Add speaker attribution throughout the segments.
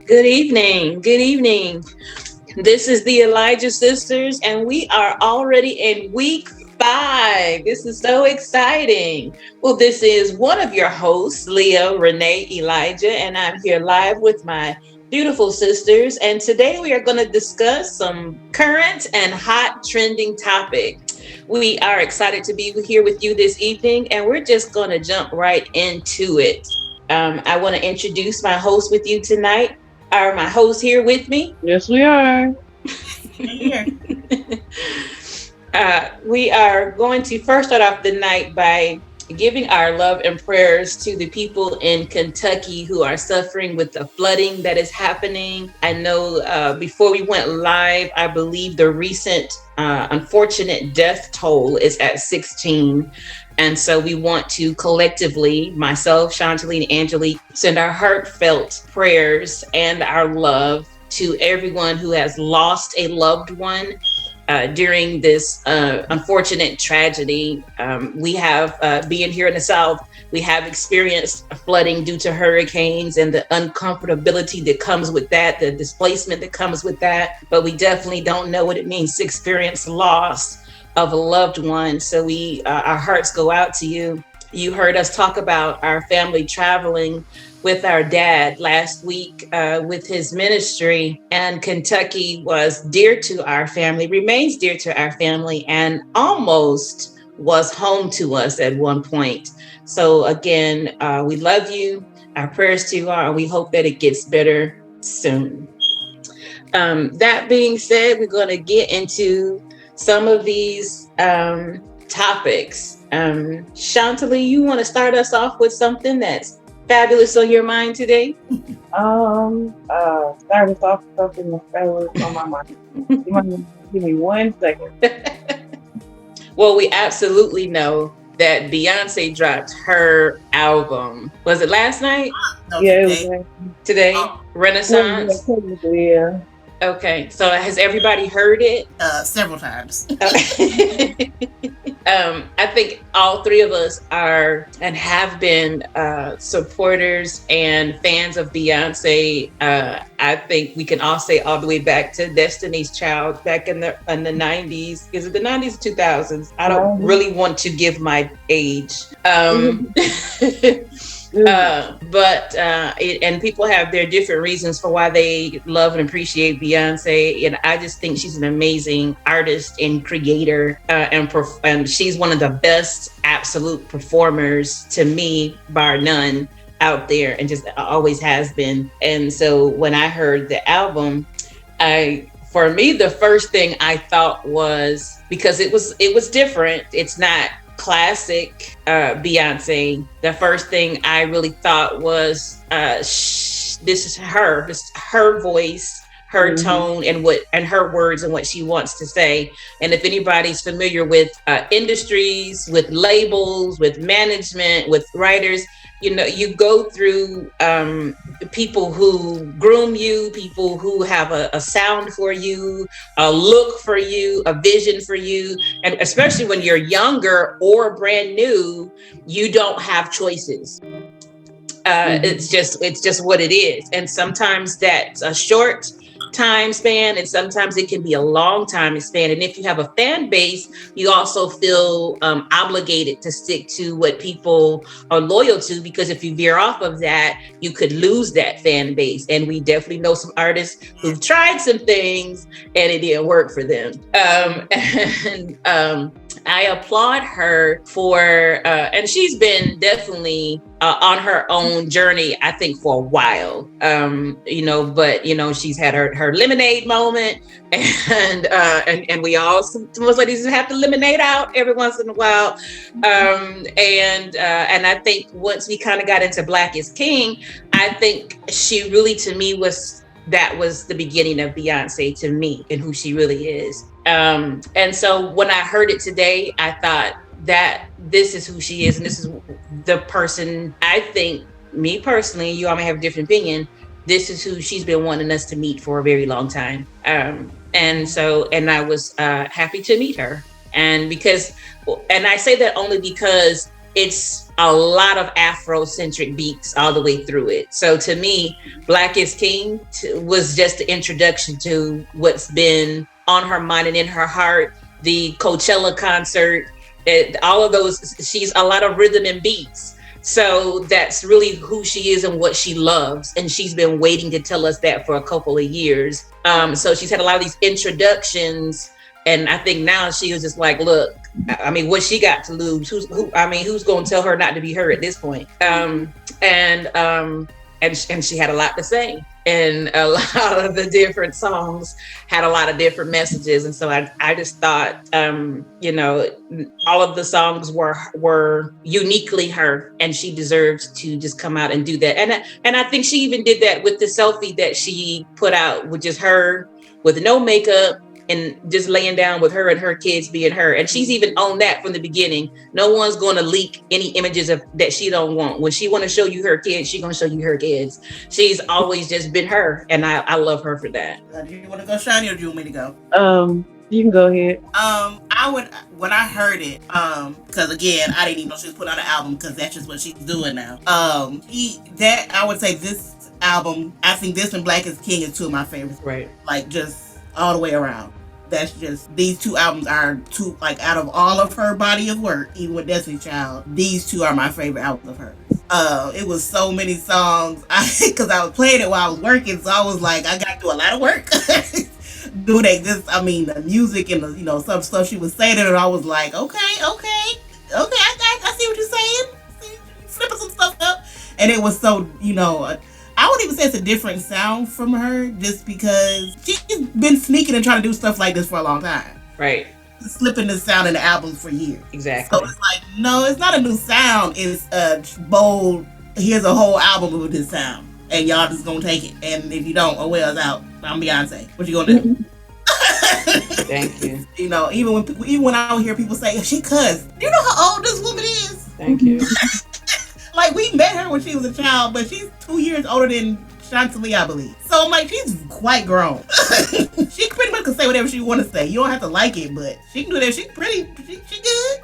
Speaker 1: Good evening. Good evening. This is the Elijah Sisters, and we are already in week 5. This is so exciting. Well, this is one of your hosts, Leah, Renee, Elijah, and I'm here live with my beautiful sisters. And today we are going to discuss some current and hot trending topic. We are excited to be here with you this evening, and we're just going to jump right into it. I want to introduce my host with you tonight. Are my hosts here with me?
Speaker 2: Yes, we are.
Speaker 3: Here.
Speaker 1: We are going to first start off the night by giving our love and prayers to the people in Kentucky who are suffering with the flooding that is happening. I know before we went live, I believe the recent unfortunate death toll is at 16. And so we want to collectively, myself, Chantaline, Angelique, send our heartfelt prayers and our love to everyone who has lost a loved one during this unfortunate tragedy. We have, being here in the South, we have experienced flooding due to hurricanes and the uncomfortability that comes with that, the displacement that comes with that. But we definitely don't know what it means to experience loss of a loved one. So our hearts go out to you. You heard us talk about our family traveling with our dad last week with his ministry, and Kentucky was dear to our family, remains dear to our family, and almost was home to us at one point. So again, we love you. Our prayers to you are, and we hope that it gets better soon. That being said, we're going to get into some of these topics. Chantalie, you want to start us off with something that's fabulous on your mind today?
Speaker 2: Start us off with something that's fabulous on my mind. You might give me 1 second.
Speaker 1: Well, we absolutely know that Beyonce dropped her album. Was it last night?
Speaker 3: No,
Speaker 2: Yeah,
Speaker 3: today.
Speaker 2: it was
Speaker 1: Today?
Speaker 3: Oh.
Speaker 1: Renaissance?
Speaker 2: Yeah.
Speaker 1: Okay, so has everybody heard it?
Speaker 3: Several times.
Speaker 1: I think all three of us are and have been supporters and fans of Beyonce. I think we can all say all the way back to Destiny's Child back in the 90s. Is it the 90s or 2000s? I don't really want to give my age. And people have their different reasons for why they love and appreciate Beyonce, and I just think she's an amazing artist and creator, and she's one of the best absolute performers to me, bar none, out there, and just always has been. And so when I heard the album, for me, the first thing I thought was, because it was different. It's not classic Beyonce. The first thing I really thought was, this is her. This is her voice, her tone, and her words and what she wants to say. And if anybody's familiar with industries, with labels, with management, with writers, you know, you go through people who groom you, people who have a sound for you, a look for you, a vision for you. And especially when you're younger or brand new, you don't have choices. It's just what it is. And sometimes that's a short time span, and sometimes it can be a long time span. And if you have a fan base, you also feel obligated to stick to what people are loyal to, because if you veer off of that, you could lose that fan base. And we definitely know some artists who've tried some things and it didn't work for them. I applaud her for, and she's been definitely on her own journey, I think, for a while. But she's had her lemonade moment, and we all, most ladies have to lemonade out every once in a while. And I think once we kind of got into Black is King, I think she really, to me, was the beginning of Beyonce to me and who she really is. And so when I heard it today, I thought that this is who she is, and this is the person. I think, me personally, you all may have a different opinion, this is who she's been wanting us to meet for a very long time. And I was happy to meet her. And I say that only because it's a lot of Afrocentric beats all the way through it. So to me, Black is King was just the introduction to what's been on her mind and in her heart. The Coachella concert, all of those, she's a lot of rhythm and beats. So that's really who she is and what she loves. And she's been waiting to tell us that for a couple of years. So she's had a lot of these introductions. And I think now she was just like, look, I mean, what she got to lose? Who's going to tell her not to be her at this point? And she had a lot to say. And a lot of the different songs had a lot of different messages. And so I just thought, all of the songs were uniquely her, and she deserves to just come out and do that. And I think she even did that with the selfie that she put out, which is her with no makeup and just laying down with her and her kids being her. And she's even owned that from the beginning. No one's going to leak any images of that she don't want. When she want to show you her kids, she's going to show you her kids. She's always just been her. And I love her for that.
Speaker 3: Do you want to go, Shani, or do you want me to go?
Speaker 2: You can go ahead.
Speaker 3: When I heard it, because again, I didn't even know she was putting out an album, because that's just what she's doing now. I would say this album, I think this and Black is King is two of my favorites.
Speaker 1: Right.
Speaker 3: Like, just all the way around. That's just, these two albums are two, like, out of all of her body of work, even with Destiny's Child, these two are my favorite albums of hers. It was so many songs, because I was playing it while I was working, so I was like, I got to do a lot of work. The music and the, some stuff she was saying, and I was like, okay, I see what you're saying. Flipping some stuff up. And it was so, I wouldn't even say it's a different sound from her, just because she's been sneaking and trying to do stuff like this for a long time.
Speaker 1: Right.
Speaker 3: Slipping the sound in the albums for years.
Speaker 1: Exactly.
Speaker 3: So it's like, no, it's not a new sound. It's a bold, here's a whole album with this sound. And y'all just gonna take it. And if you don't, oh well, it's out. I'm Beyonce. What you gonna do?
Speaker 1: Thank you.
Speaker 3: Even when I hear people say, she cussed. Do you know how old this woman is?
Speaker 1: Thank you.
Speaker 3: Like, we met her when she was a child, but she's 2 years older than Chantilly, I believe. So I'm like, she's quite grown. She pretty much can say whatever she want to say. You don't have to like it, but she can do that. She's pretty. She good.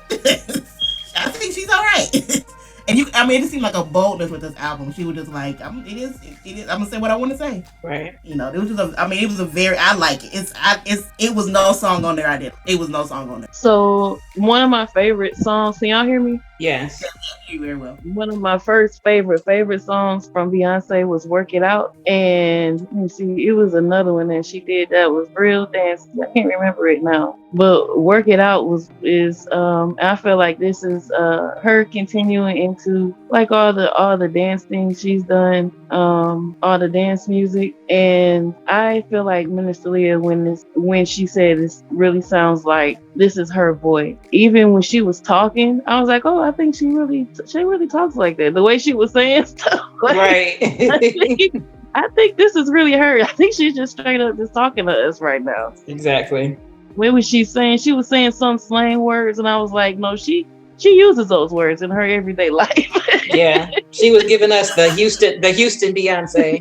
Speaker 3: I think she's all right. And it just seemed like a boldness with this album. She was just like, it is. I'm gonna say what I want to say.
Speaker 1: Right.
Speaker 3: It was just it was a very, I like it. It was no song on there I did. It was no song on there.
Speaker 2: So one of my favorite songs, can y'all hear me?
Speaker 1: Yes.
Speaker 3: Yeah, you very well.
Speaker 2: One of my first favorite songs from Beyonce was Work It Out. And let me see, it was another one that she did that was real dance. I can't remember it now. But Work It Out is I feel like this is her continuing into like all the dance things she's done, all the dance music. And I feel like Minister Leah, when she said this really sounds like this is her voice. Even when she was talking, I was like, oh, I think she really talks like that. The way she was saying stuff. Like,
Speaker 1: right.
Speaker 2: I think this is really her. I think she's just straight up just talking to us right now.
Speaker 1: Exactly.
Speaker 2: What was she saying? She was saying some slang words, and I was like, no, she uses those words in her everyday life.
Speaker 1: Yeah. She was giving us the Houston Beyonce.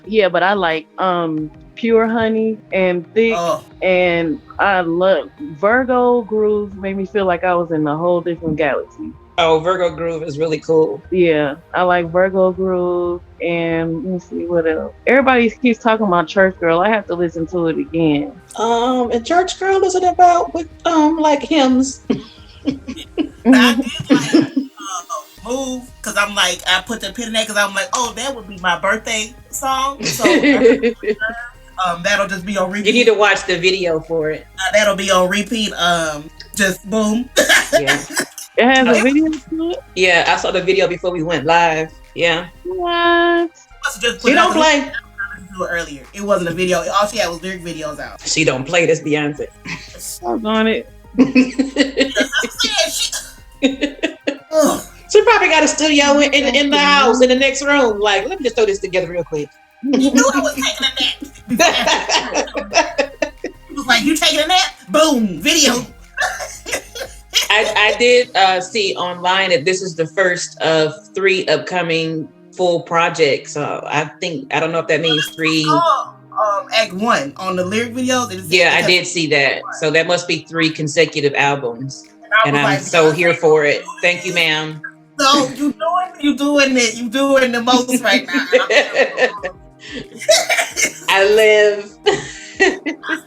Speaker 2: Yeah, but I like Pure Honey and Thick.
Speaker 3: Oh.
Speaker 2: And I love Virgo Groove. Made me feel like I was in a whole different galaxy.
Speaker 1: Oh, Virgo Groove is really cool.
Speaker 2: Yeah, I like Virgo Groove. And let me see what else. Everybody keeps talking about Church Girl. I have to listen to it again.
Speaker 1: And Church Girl, is it about with like hymns?
Speaker 3: I did like Move, because I'm like, I put the pin in there because I'm like, oh, that would be my birthday song. So that'll just be on repeat.
Speaker 1: You need to watch the video for it.
Speaker 3: That'll be on repeat. Just boom.
Speaker 1: Yeah.
Speaker 2: It has a video to it?
Speaker 1: Yeah, I saw the video before we went live. Yeah.
Speaker 2: What?
Speaker 1: She don't play.
Speaker 3: Earlier, it wasn't a video. All she had was lyric videos out.
Speaker 1: She don't play. That's Beyonce.
Speaker 2: I'm on it.
Speaker 1: She probably got a studio in the house in the next room. Like, let me just throw this together real quick.
Speaker 3: You knew I was taking a nap. It was like, you taking a nap? Boom, video.
Speaker 1: I did see online that this is the first of 3 upcoming full projects. So I don't know if that means 3.
Speaker 3: Act 1 on the lyric videos.
Speaker 1: Yeah, I did see that. So that must be 3 consecutive albums. And I'm so here for it. Thank you, ma'am.
Speaker 3: So you doing the most right now.
Speaker 1: I live.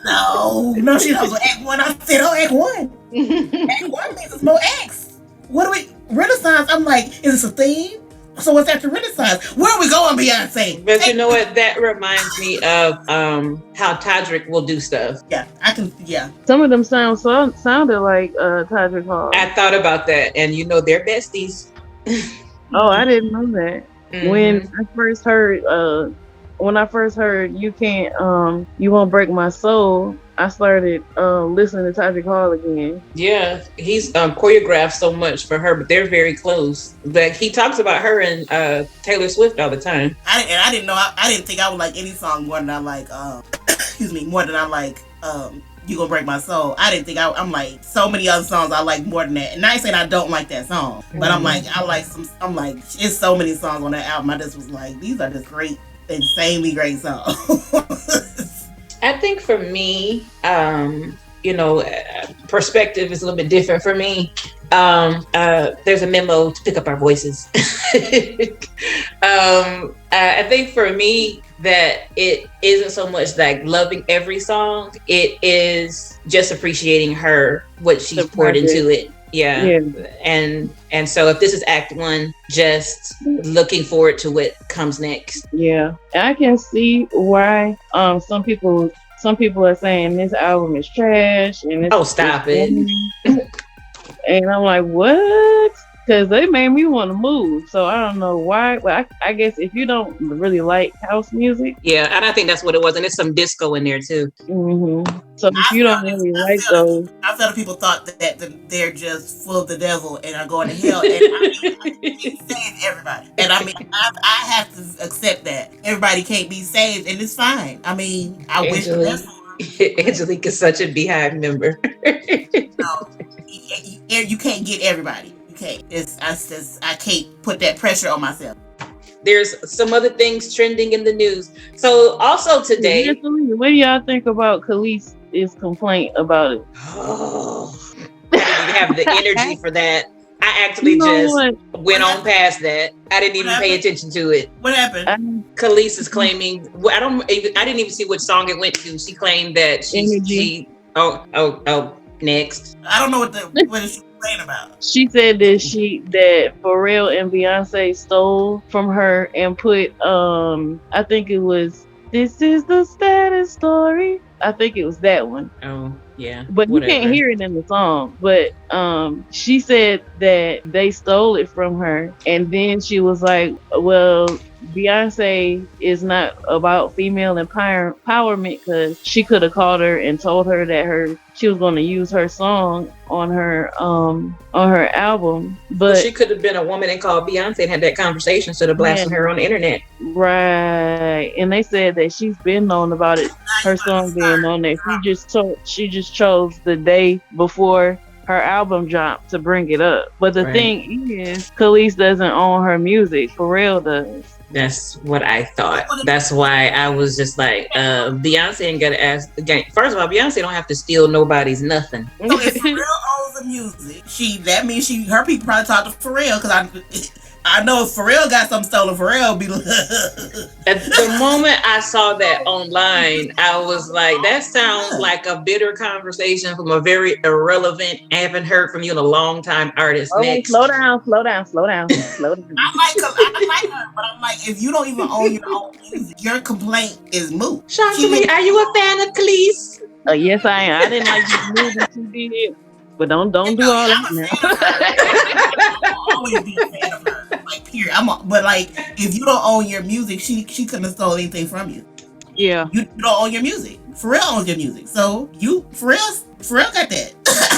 Speaker 3: No, she knows what Act 1. I said, Act 1. Act 1 means it's more acts. What do we, Renaissance? I'm like, is this a theme? So what's after Renaissance? Where are we going, Beyonce?
Speaker 1: But you know what? That reminds me of how Todrick will do stuff.
Speaker 3: Yeah, yeah.
Speaker 2: Some of them sounded like Todrick Hall.
Speaker 1: I thought about that, and they're besties.
Speaker 2: Oh, I didn't know that.
Speaker 1: Mm-hmm.
Speaker 2: When I first heard You Can't You Won't Break My Soul, I started listening to Todrick Hall again.
Speaker 1: Yeah, he's choreographed so much for her, but they're very close. But he talks about her and Taylor Swift all the time.
Speaker 3: I didn't know. I didn't think I would like any song more than I like. More than I like. You Gonna Break My Soul. I didn't think I'm like so many other songs I like more than that. And I ain't saying I don't like that song, but I'm like it's so many songs on that album. I just was like, these are just great, insanely great songs.
Speaker 1: I think for me, perspective is a little bit different for me. There's a memo to pick up our voices. I think for me that it isn't so much like loving every song. It is just appreciating her, what she's poured into it. Yeah. And so if this is Act 1, just looking forward to what comes next.
Speaker 2: Yeah. I can see why some people are saying this album is trash and
Speaker 1: stop it.
Speaker 2: And I'm like, what? Because they made me want to move. So I don't know why. But I guess if you don't really like house music.
Speaker 1: Yeah, and I think that's what it was. And there's some disco in there too.
Speaker 2: Mm-hmm. So if you don't really like those.
Speaker 3: I felt people thought that they're just full of the devil and are going to hell. And I can't save everybody. And I mean, I have to accept that. Everybody can't be saved, and it's fine. I mean, I wish the best for her.
Speaker 1: Angelique is such a Beehive member.
Speaker 3: No, you can't get everybody. Okay, I can't put that pressure on myself.
Speaker 1: There's some other things trending in the news. So also today,
Speaker 2: what do y'all think about Khaleesi's complaint about it?
Speaker 1: Oh, I didn't even have the energy for that. I actually went on past that. I didn't even pay attention to it.
Speaker 3: What happened?
Speaker 1: Khalees is claiming. I didn't even see which song it went to. She claimed that she. Next.
Speaker 3: I don't know what is she complaining about.
Speaker 2: She said that Pharrell and Beyonce stole from her and put I think it was This Is the Status Story. I think it was that one.
Speaker 1: Oh, yeah.
Speaker 2: But you can't hear it in the song. But she said that they stole it from her. And then she was like, well, Beyonce is not about female empowerment because she could have called her and told her that she was going to use her song on her album. But
Speaker 1: she could have been a woman and called Beyonce and had that conversation instead of blasting her on the internet.
Speaker 2: Right. And they said that she's been known about it, her song being on there. She just chose the day before her album dropped to bring it up. But the thing is, Khalees doesn't own her music. Pharrell does.
Speaker 1: That's what I thought. That's why I was just like, Beyonce ain't gotta ask again. First of all, Beyonce don't have to steal nobody's nothing.
Speaker 3: So if Pharrell owns the music, that means her people probably talk to Pharrell because I know if Pharrell got something stolen, Pharrell be like.
Speaker 1: At the moment I saw that online, I was like, that sounds like a bitter conversation from a very irrelevant, I haven't heard from you in a long time artist. Next.
Speaker 2: Slow down.
Speaker 3: I like her, but I'm like, if you don't even own your own music, your complaint is moot.
Speaker 1: Shantali, are you a fan of Khalees?
Speaker 2: Yes, I am. I didn't like this movie she did. But don't do all that now.
Speaker 3: I'll always be a fan of her. Like, period. But like, if you don't own your music, she couldn't have stolen anything from you.
Speaker 2: Yeah.
Speaker 3: You don't own your music. Pharrell owns your music. So Pharrell got that.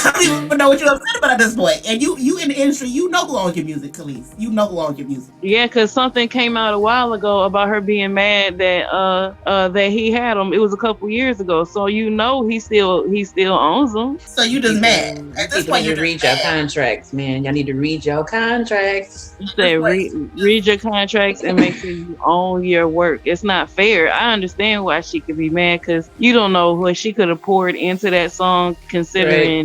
Speaker 3: I don't even know what you're upset about at this point. And you in the industry, you know who owns your music, Khalees. You know who owns your music.
Speaker 2: Yeah, because something came out a while ago about her being mad that he had them. It was a couple years ago. So you know he still owns them.
Speaker 3: So you just mad. At this point, you
Speaker 1: read your contracts, man. Y'all need to read your contracts.
Speaker 2: You said read your contracts and make sure you own your work. It's not fair. I understand why she could be mad because you don't know what she could have poured into that song, considering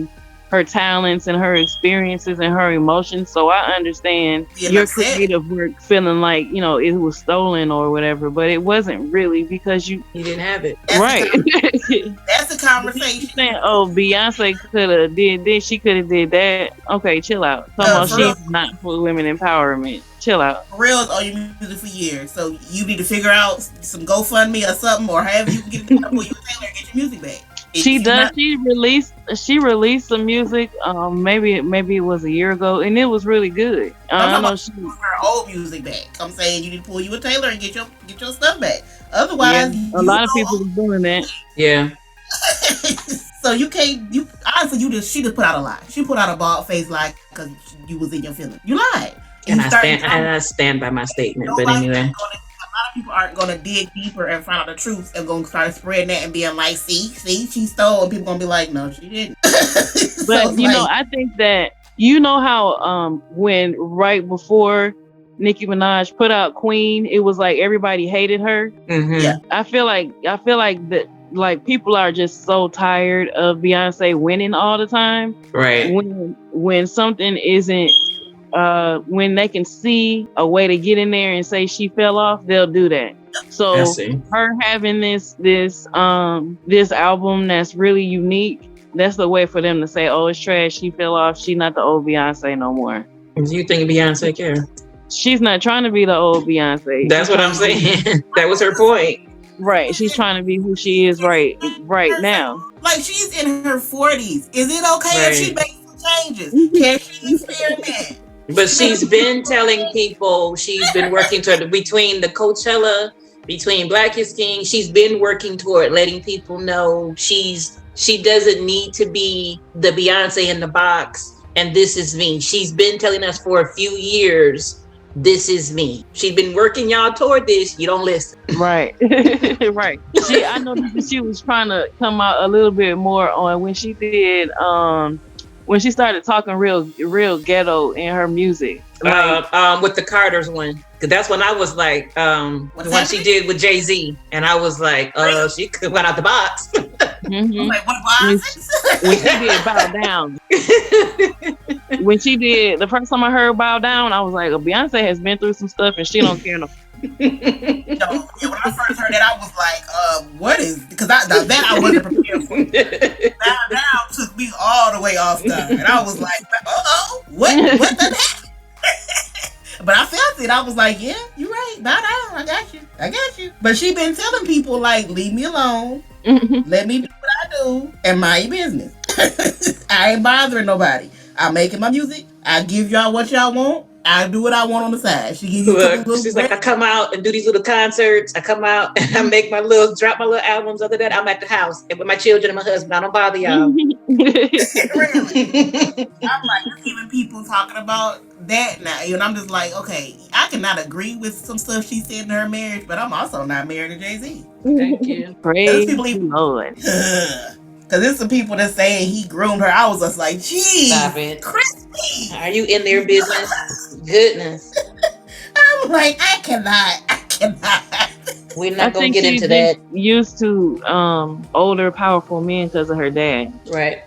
Speaker 2: her talents and her experiences and her emotions. So I understand
Speaker 3: Being
Speaker 2: your
Speaker 3: upset.
Speaker 2: creative work feeling like, you know, it was stolen or whatever, but it wasn't really because you
Speaker 1: You didn't have it.
Speaker 3: That's
Speaker 2: right.
Speaker 3: That's the conversation.
Speaker 2: Saying, oh, Beyonce could have did this, she could have did that. Okay, chill out. Somehow
Speaker 3: for real.
Speaker 2: she's not for women empowerment. Chill out.
Speaker 3: For real, owe you music for years. So you need to figure out some GoFundMe or something, or however you can get it done for you Taylor and get your music back.
Speaker 2: She does. She released some music. Maybe it was a year ago, and it was really good. I know she
Speaker 3: her old music back. I'm saying you need to pull you a Taylor and get your stuff back. Otherwise,
Speaker 2: a lot of people are doing that.
Speaker 1: Yeah.
Speaker 3: So you can't. You honestly, she just put out a lie. She put out a bald face lie because you was in your feelings. You lied.
Speaker 1: And I stand by my statement. But anyway.
Speaker 3: A lot of people aren't going to dig deeper and find out the truth and going to start spreading that and being like, see, she stole. And people going to be like, no, she didn't.
Speaker 2: But, you know, I think that, you know how when right before Nicki Minaj put out Queen, it was like everybody hated her.
Speaker 1: Mm-hmm.
Speaker 3: Yeah.
Speaker 2: I feel like that, like, people are just so tired of Beyonce winning all the time.
Speaker 1: Right.
Speaker 2: When something isn't, when they can see a way to get in there and say she fell off, they'll do that. So her having this album that's really unique, that's the way for them to say, oh, it's trash, she fell off, she's not the old Beyonce no more.
Speaker 1: Do you think Beyonce care?
Speaker 2: She's not trying to be the old Beyonce.
Speaker 1: That's what I'm saying. That was her point.
Speaker 2: Right. She's trying to be who she is right now.
Speaker 3: Like, she's in her 40s. Is it okay if she makes some changes? Can she experiment?
Speaker 1: But she's been telling people, she's been working toward, between the Coachella, between Black is King, she's been working toward letting people know she doesn't need to be the Beyonce in the box, and this is me. She's been telling us for a few years, this is me. She's been working y'all toward this. You don't listen.
Speaker 2: Right. Right. I know that she was trying to come out a little bit more on when she did, when she started talking real ghetto in her music.
Speaker 1: Like, with the Carters one. Because that's when I was like, the one she did with Jay-Z. And I was like, she could went out the box.
Speaker 2: Mm-hmm.
Speaker 3: Like, what was
Speaker 2: when she did Bow Down. When she did, the first time I heard Bow Down, I was like, Beyonce has been through some stuff and she don't care no.
Speaker 3: When I first heard that, I was like, what is, because that I wasn't prepared for. Bow Down took me all the way off guard. And I was like, what the heck? But I felt it. I was like, yeah, you're right. Bow down. I got you. But she been telling people, like, leave me alone. Let me do what I do and mind your business. I ain't bothering nobody. I'm making my music. I give y'all what y'all want. I do what I want on the side. She gives you
Speaker 1: she's like, I come out and do these little concerts. I come out and I make drop my little albums. Other than that, I'm at the house and with my children and my husband. I don't bother y'all.
Speaker 3: Really? I'm like, you're hearing people talking about that now. And I'm just like, okay, I cannot agree with some stuff she said in her marriage, but I'm also not married to Jay-Z.
Speaker 1: Thank you.
Speaker 2: Praise the Lord.
Speaker 3: Because there's some people that saying he groomed her. I was just like, geez,
Speaker 1: stop it.
Speaker 3: Christy.
Speaker 1: Are you in their business? Goodness.
Speaker 3: I'm like, I cannot.
Speaker 1: We're not going to get into that.
Speaker 2: Used to older, powerful men because of her dad.
Speaker 1: Right.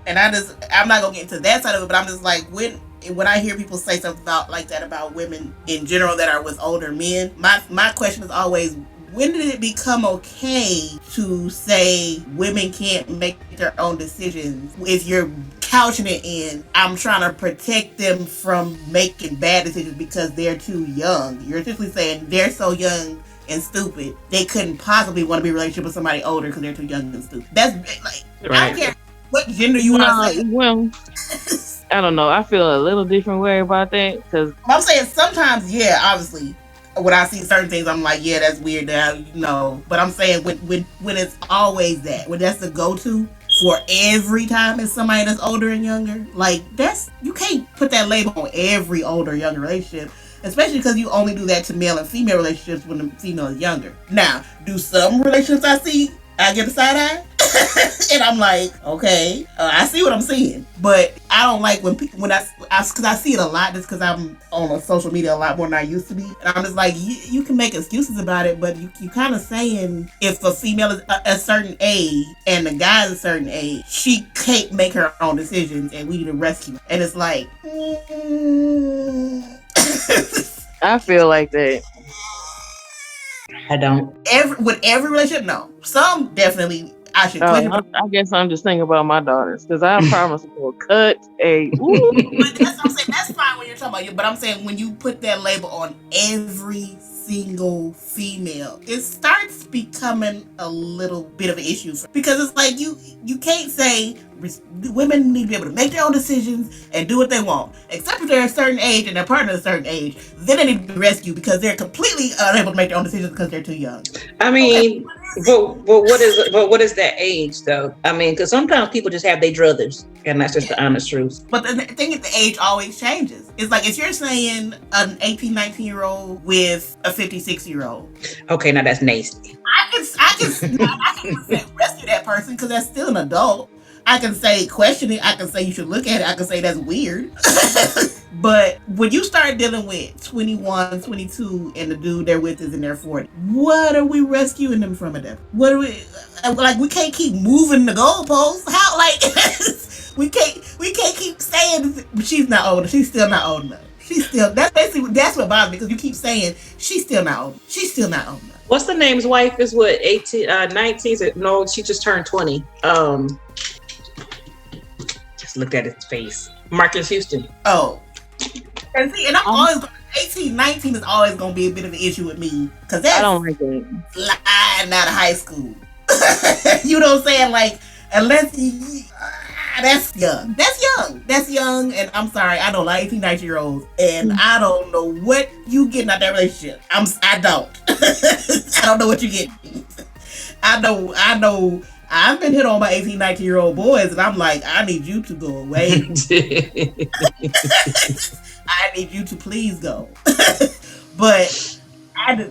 Speaker 3: And I'm not going to get into that side of it, but I'm just like, when I hear people say something about women in general that are with older men, my question is always, when did it become okay to say women can't make their own decisions if you're couching it in, I'm trying to protect them from making bad decisions because they're too young? You're essentially saying they're so young and stupid, they couldn't possibly want to be in a relationship with somebody older because they're too young and stupid. That's like, right. I don't care what gender you want to say.
Speaker 2: Well, I don't know. I feel a little different way about that because
Speaker 3: I'm saying sometimes, yeah, obviously, when I see certain things, I'm like, yeah, that's weird. But I'm saying when it's always that, when that's the go-to for every time it's somebody that's older and younger, like you can't put that label on every older younger relationship, especially because you only do that to male and female relationships when the female is younger. Now, do some relationships I get a side eye, and I'm like, okay, I see what I'm seeing, but I don't like when people, because I see it a lot just because I'm on social media a lot more than I used to be. And I'm just like, you can make excuses about it, but you kind of saying if a female is a certain age and the guy is a certain age, she can't make her own decisions and we need to rescue her. And it's like,
Speaker 2: I feel like that.
Speaker 1: I don't.
Speaker 3: With every relationship, no. Some definitely I should question.
Speaker 2: I guess I'm just thinking about my daughters because I promise to cut a.
Speaker 3: But that's what I'm saying. That's fine when you're talking about you. But I'm saying when you put that label on every single female, it starts becoming a little bit of an issue because it's like you can't say women need to be able to make their own decisions and do what they want, except if they're a certain age and their partner is a certain age. Then they need to be rescued because they're completely unable to make their own decisions because they're too young.
Speaker 1: I mean, but what is that age though? I mean, because sometimes people just have their druthers, and that's just the honest truth.
Speaker 3: But the thing is, the age always changes. It's like if you're saying an 18, 19-year-old with a 56-year-old.
Speaker 1: Okay, now that's nasty.
Speaker 3: I can say rescue that person because that's still an adult. I can say question it. I can say you should look at it. I can say that's weird. But when you start dealing with 21, 22, and the dude they're with is in their 40s, what are we rescuing them from at that? What are we like? We can't keep moving the goalposts. How we can't keep saying she's not old. She's still not old enough. That's what bothers me because you keep saying she's still not old. She's still not old enough.
Speaker 1: What's the name's wife is what 18, 19? No, she just turned 20. Just looked at his face. Marcus Houston.
Speaker 3: Oh. And see, and I'm always 18, 19 is always gonna be a bit of an issue with me because that's
Speaker 2: I don't like it.
Speaker 3: Flying out of high school. You know what I'm saying? Like unless that's young. That's young, and I'm sorry, I don't like 18, 19-year-olds, and I don't know what you getting out that relationship. I don't. I don't know what you getting. I know. I've been hit on by 18, 19-year-old boys, and I'm like, I need you to go away. I need you to please go. But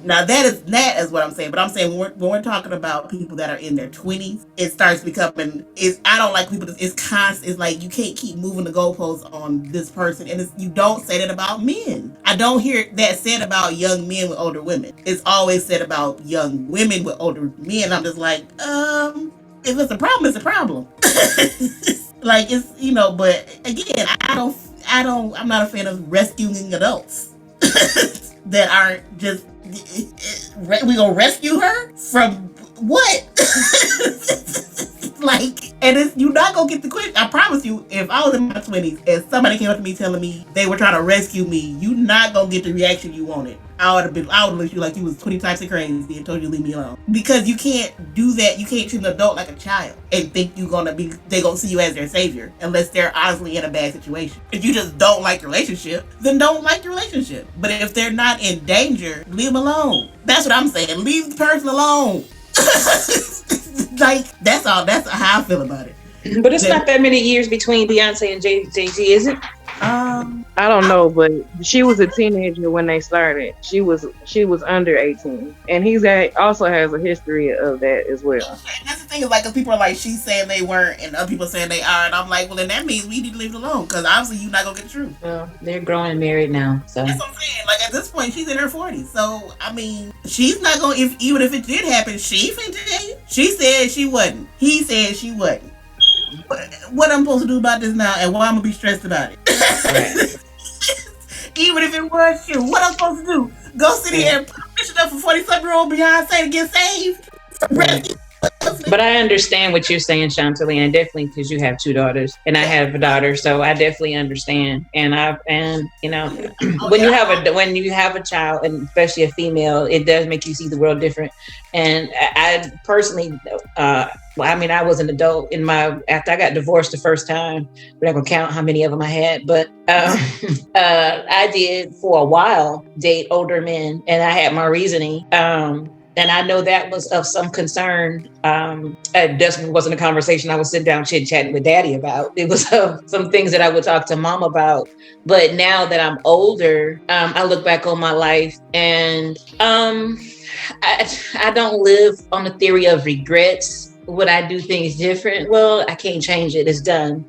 Speaker 3: now that is what I'm saying. But I'm saying when we're talking about people that are in their 20s, it starts becoming. I don't like people. It's constant. It's like you can't keep moving the goalposts on this person, and you don't say that about men. I don't hear that said about young men with older women. It's always said about young women with older men. I'm just like, if it's a problem, it's a problem. Like it's but again, I'm not a fan of rescuing adults that aren't just. We gonna rescue her from what? Like, and you're not gonna get the question. I promise you, if I was in my 20s and somebody came up to me telling me they were trying to rescue me, you're not gonna get the reaction you wanted. I would have looked at you like you was 20 types of crazy and told you to leave me alone. Because you can't do that. You can't treat an adult like a child and think they gonna see you as their savior unless they're honestly in a bad situation. If you just don't like your relationship, then don't like your relationship. But if they're not in danger, leave them alone. That's what I'm saying. Leave the person alone. Like that's all. That's how I feel about it.
Speaker 1: But it's not that many years between Beyonce and Jay-Z, is it?
Speaker 2: I don't know, but she was a teenager when they started. She was under 18, and also has a history of that as well.
Speaker 3: And that's the thing is like, cause people are like, she's saying they weren't, and other people saying they are, and I'm like, well, then that means we need to leave it alone, because obviously you're not gonna get the truth.
Speaker 1: Well, they're grown and married now, so
Speaker 3: that's what I'm saying. Like at this point, she's in her 40s, so I mean, she's not gonna. Even if it did happen, she finna tell you. She said she wasn't. He said she wasn't. What I'm supposed to do about this now, and why I'm gonna be stressed about it? Right. Even if it was you, what I'm supposed to do? Go sit here and push it up for 47-year-old Beyonce to get saved?
Speaker 1: Right. But I understand what you're saying, Chantalie, and definitely because you have two daughters, and I have a daughter, so I definitely understand. And when you have a child, and especially a female, it does make you see the world different. And I personally, I was an adult after I got divorced the first time. We're not gonna count how many of them I had, but I did for a while date older men, and I had my reasoning. And I know that was of some concern. It definitely wasn't a conversation I would sit down chit-chatting with Daddy about. It was some things that I would talk to Mom about. But now that I'm older, I look back on my life and I don't live on the theory of regrets. would I do things different? Well, I can't change it. It's done.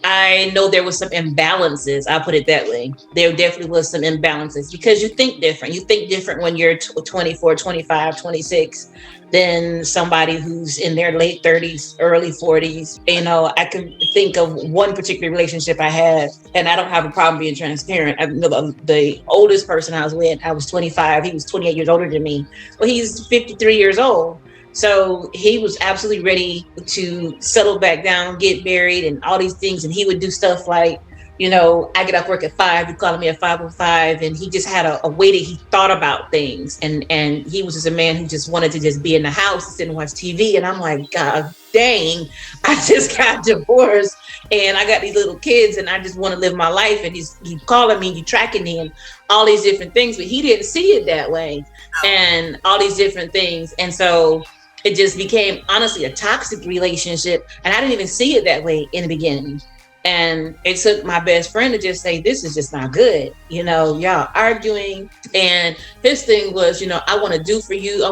Speaker 1: I know there was some imbalances. I'll put it that way. There definitely was some imbalances because you think different. You think different when you're 24, 25, 26 than somebody who's in their late 30s, early 40s. You know, I can think of one particular relationship I had, and I don't have a problem being transparent. The oldest person I was with, I was 25. He was 28 years older than me. Well, he's 53 years old. So he was absolutely ready to settle back down, get married and all these things. And he would do stuff like, you know, I get off work at 5, he'd call me at 5:05. And he just had a way that he thought about things. And he was just a man who just wanted to just be in the house and sit and watch TV. And I'm like, God dang, I just got divorced and I got these little kids and I just want to live my life. And he's calling me, he's tracking me and all these different things, but he didn't see it that way and all these different things. And so it just became honestly a toxic relationship. And I didn't even see it that way in the beginning. And it took my best friend to just say, this is just not good. You know, y'all arguing. And his thing was, you know, I want to do for you.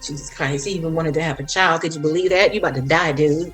Speaker 1: Jesus Christ, he even wanted to have a child. Could you believe that? You about to die, dude.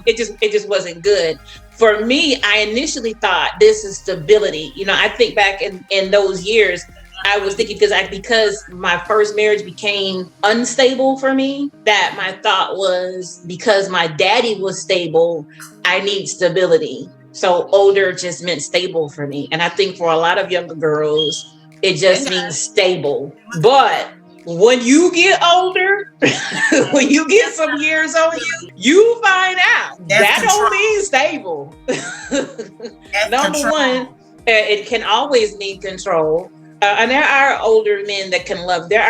Speaker 1: It just wasn't good. For me, I initially thought this is stability. You know, I think back in those years, I was thinking because my first marriage became unstable for me, that my thought was because my daddy was stable, I need stability. So older just meant stable for me. And I think for a lot of younger girls, it just means stable. But when you get older, when you get some years on you, you find out that don't mean stable. Number one, it can always mean control. And there are older men that can love. There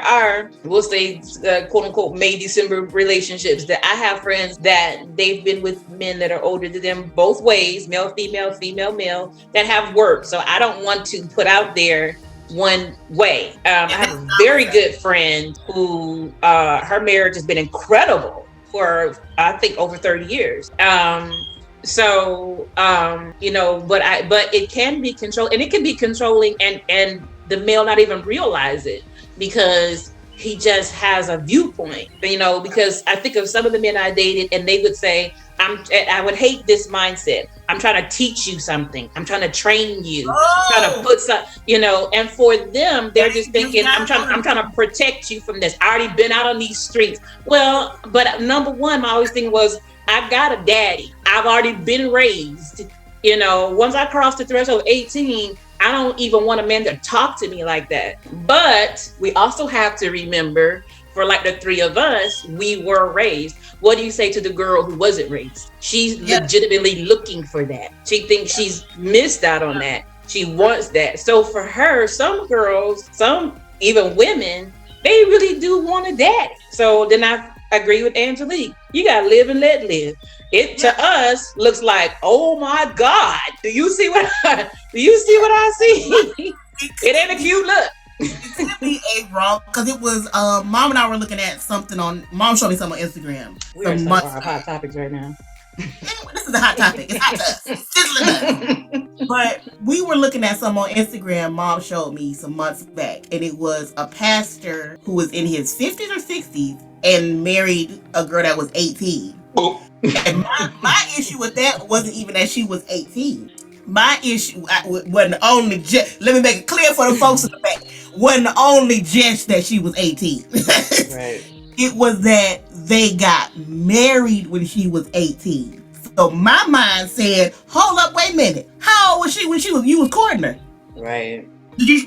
Speaker 1: are, we'll say, quote unquote, May, December relationships that I have friends that they've been with men that are older than them both ways, male, female, female, male, that have worked. So I don't want to put out there one way. I have a very good friend who her marriage has been incredible for, I think, over 30 years. You know, but it can be controlled, and it can be controlling and the male not even realize it because he just has a viewpoint, you know, because I think of some of the men I dated and they would say, I would hate this mindset. I'm trying to teach you something. I'm trying to train you. I'm trying to put some, you know, and for them, they're just thinking, I'm trying to protect you from this. I already been out on these streets. Well, but number one, my always thing was, I've got a daddy. I've already been raised. You know, once I crossed the threshold of 18, I don't even want a man to talk to me like that. But we also have to remember, for like the three of us, we were raised. What do you say to the girl who wasn't raised? She's legitimately looking for that. She thinks she's missed out on that. She wants that. So for her, some girls, some even women, they really do want a daddy. So then I agree with Angelique. You gotta live and let live. It to us looks like, oh my God, do you see what I see? It ain't a cute look.
Speaker 3: It's gonna be a wrong because it was Mom and I were looking at something on Mom showed me something on Instagram.
Speaker 1: We're in our hot topics right now.
Speaker 3: Anyway, this is a hot topic. It's hot to us. It's sizzling us. But we were looking at something on Instagram Mom showed me some months back, and it was a pastor who was in his 50s or 60s and married a girl that was 18.
Speaker 1: Oh.
Speaker 3: And my issue with that wasn't even that she was 18. My issue wasn't only let me make it clear for the folks in the back, wasn't only just that she was 18.
Speaker 1: Right.
Speaker 3: It was that they got married when she was 18. So my mind said, hold up, wait a minute. How old was she when you was courting her?
Speaker 1: Right.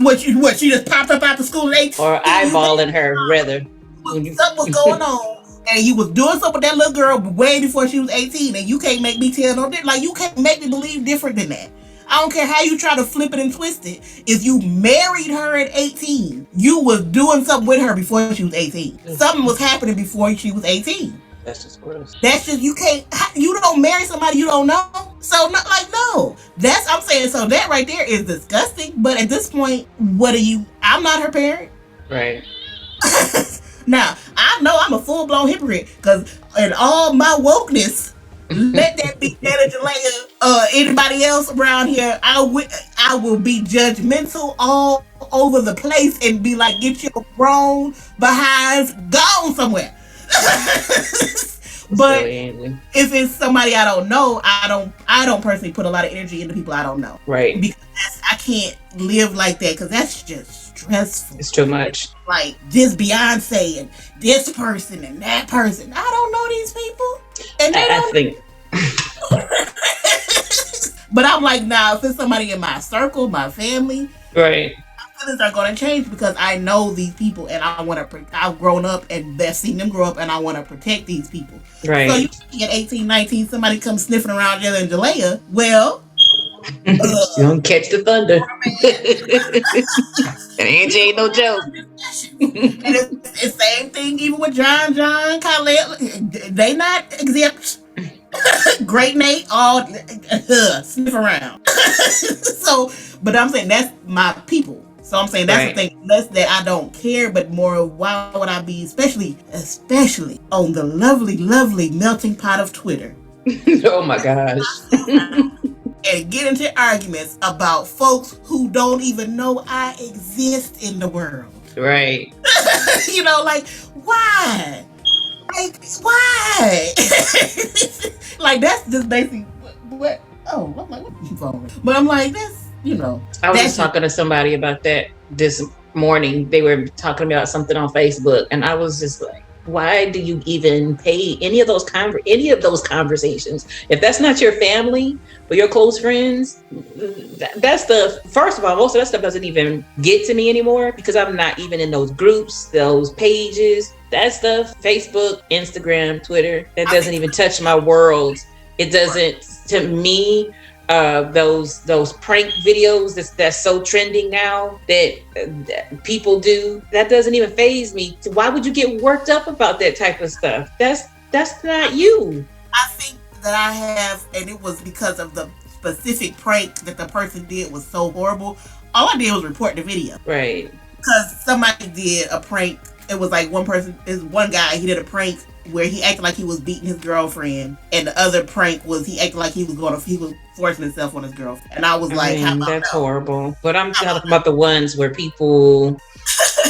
Speaker 3: What she just popped up out the school at 18?
Speaker 1: Or eyeballing her, rather.
Speaker 3: Something was going on. And you was doing something with that little girl way before she was 18, and you can't make me tell no different. Like, you can't make me believe different than that. I don't care how you try to flip it and twist it. If you married her at 18, you was doing something with her before she was 18. Mm-hmm. Something was happening before she was 18.
Speaker 1: That's just gross.
Speaker 3: That's just, you don't marry somebody you don't know. So, no. I'm saying, so that right there is disgusting. But at this point, I'm not her parent.
Speaker 1: Right.
Speaker 3: Now, I know I'm a full-blown hypocrite because in all my wokeness, Let that be Janet Jalea. Anybody else around here, I will be judgmental all over the place and be like, get your grown behinds gone somewhere. But if it's somebody I don't know, I don't personally put a lot of energy into people I don't know.
Speaker 1: Right.
Speaker 3: Because I can't live like that because that's just stressful.
Speaker 1: It's too much.
Speaker 3: Like this Beyonce and this person and that person. I don't know these people. And I think. But I'm like, nah, if it's somebody in my circle, my family,
Speaker 1: right,
Speaker 3: my feelings are going to change because I know these people and I've grown up and seen them grow up and I want to protect these people.
Speaker 1: Right.
Speaker 3: So you at 18, 19, somebody comes sniffing around Janet Jalea, well,
Speaker 1: you don't catch the thunder. It ain't no joke.
Speaker 3: And it's the same thing even with John, Khaled. They not exempt. Great Nate, all sniff around. So, but I'm saying that's my people. So I'm saying that's the thing. Less that I don't care, but more why would I be, especially on the lovely, lovely melting pot of Twitter.
Speaker 1: Oh my gosh.
Speaker 3: And get into arguments about folks who don't even know I exist in the world.
Speaker 1: Right.
Speaker 3: You know, like, why? Like, why? Like, that's just basically what oh, I'm like, what phone? But I'm like, that's, you know.
Speaker 1: I was just talking to somebody about that this morning. They were talking about something on Facebook, and I was just like, why do you even pay any of those conversations? If that's not your family or your close friends, that's first of all, most of that stuff doesn't even get to me anymore because I'm not even in those groups, those pages, that stuff, Facebook, Instagram, Twitter, that doesn't even touch my world. It doesn't, to me, those prank videos that's so trending now that people do, that doesn't even faze me. Why would you get worked up about that type of stuff? That's not you.
Speaker 3: I think that I have, and it was because of the specific prank that the person did was so horrible. All I did was report the video.
Speaker 1: Right.
Speaker 3: Because somebody did a prank. It was like one guy, he did a prank where he acted like he was beating his girlfriend, and the other prank was he acted like he was forcing himself on his girlfriend. And I was like, how about
Speaker 1: that's horrible. But I'm talking about the ones where people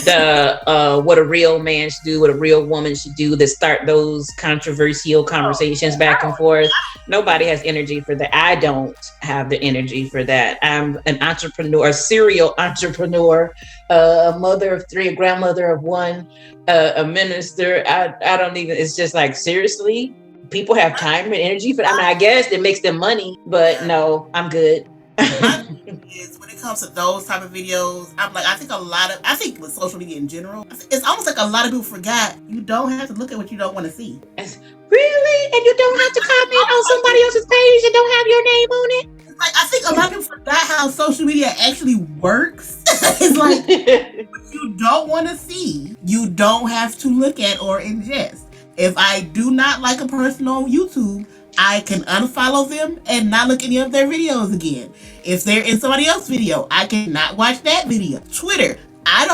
Speaker 1: what a real man should do, what a real woman should do, that start those controversial conversations back and forth. Nobody has energy for that. I don't have the energy for that. I'm an entrepreneur, a serial entrepreneur, a mother of three, a grandmother of one, a minister. I don't even, it's just like, seriously, people have time and energy for that. I mean, I guess it makes them money, but no, I'm good.
Speaker 3: When it comes to those type of videos, I think with social media in general, it's almost like a lot of people forgot you don't have to look at what you don't want to see.
Speaker 1: Really? And you don't have to comment on somebody else's page and don't have your name on it?
Speaker 3: Like, I think a lot of people forgot how social media actually works. It's like, what you don't want to see, you don't have to look at or ingest. If I do not like a person on YouTube, I can unfollow them and not look any of their videos again. If they're in somebody else's video, I cannot watch that video. Twitter, I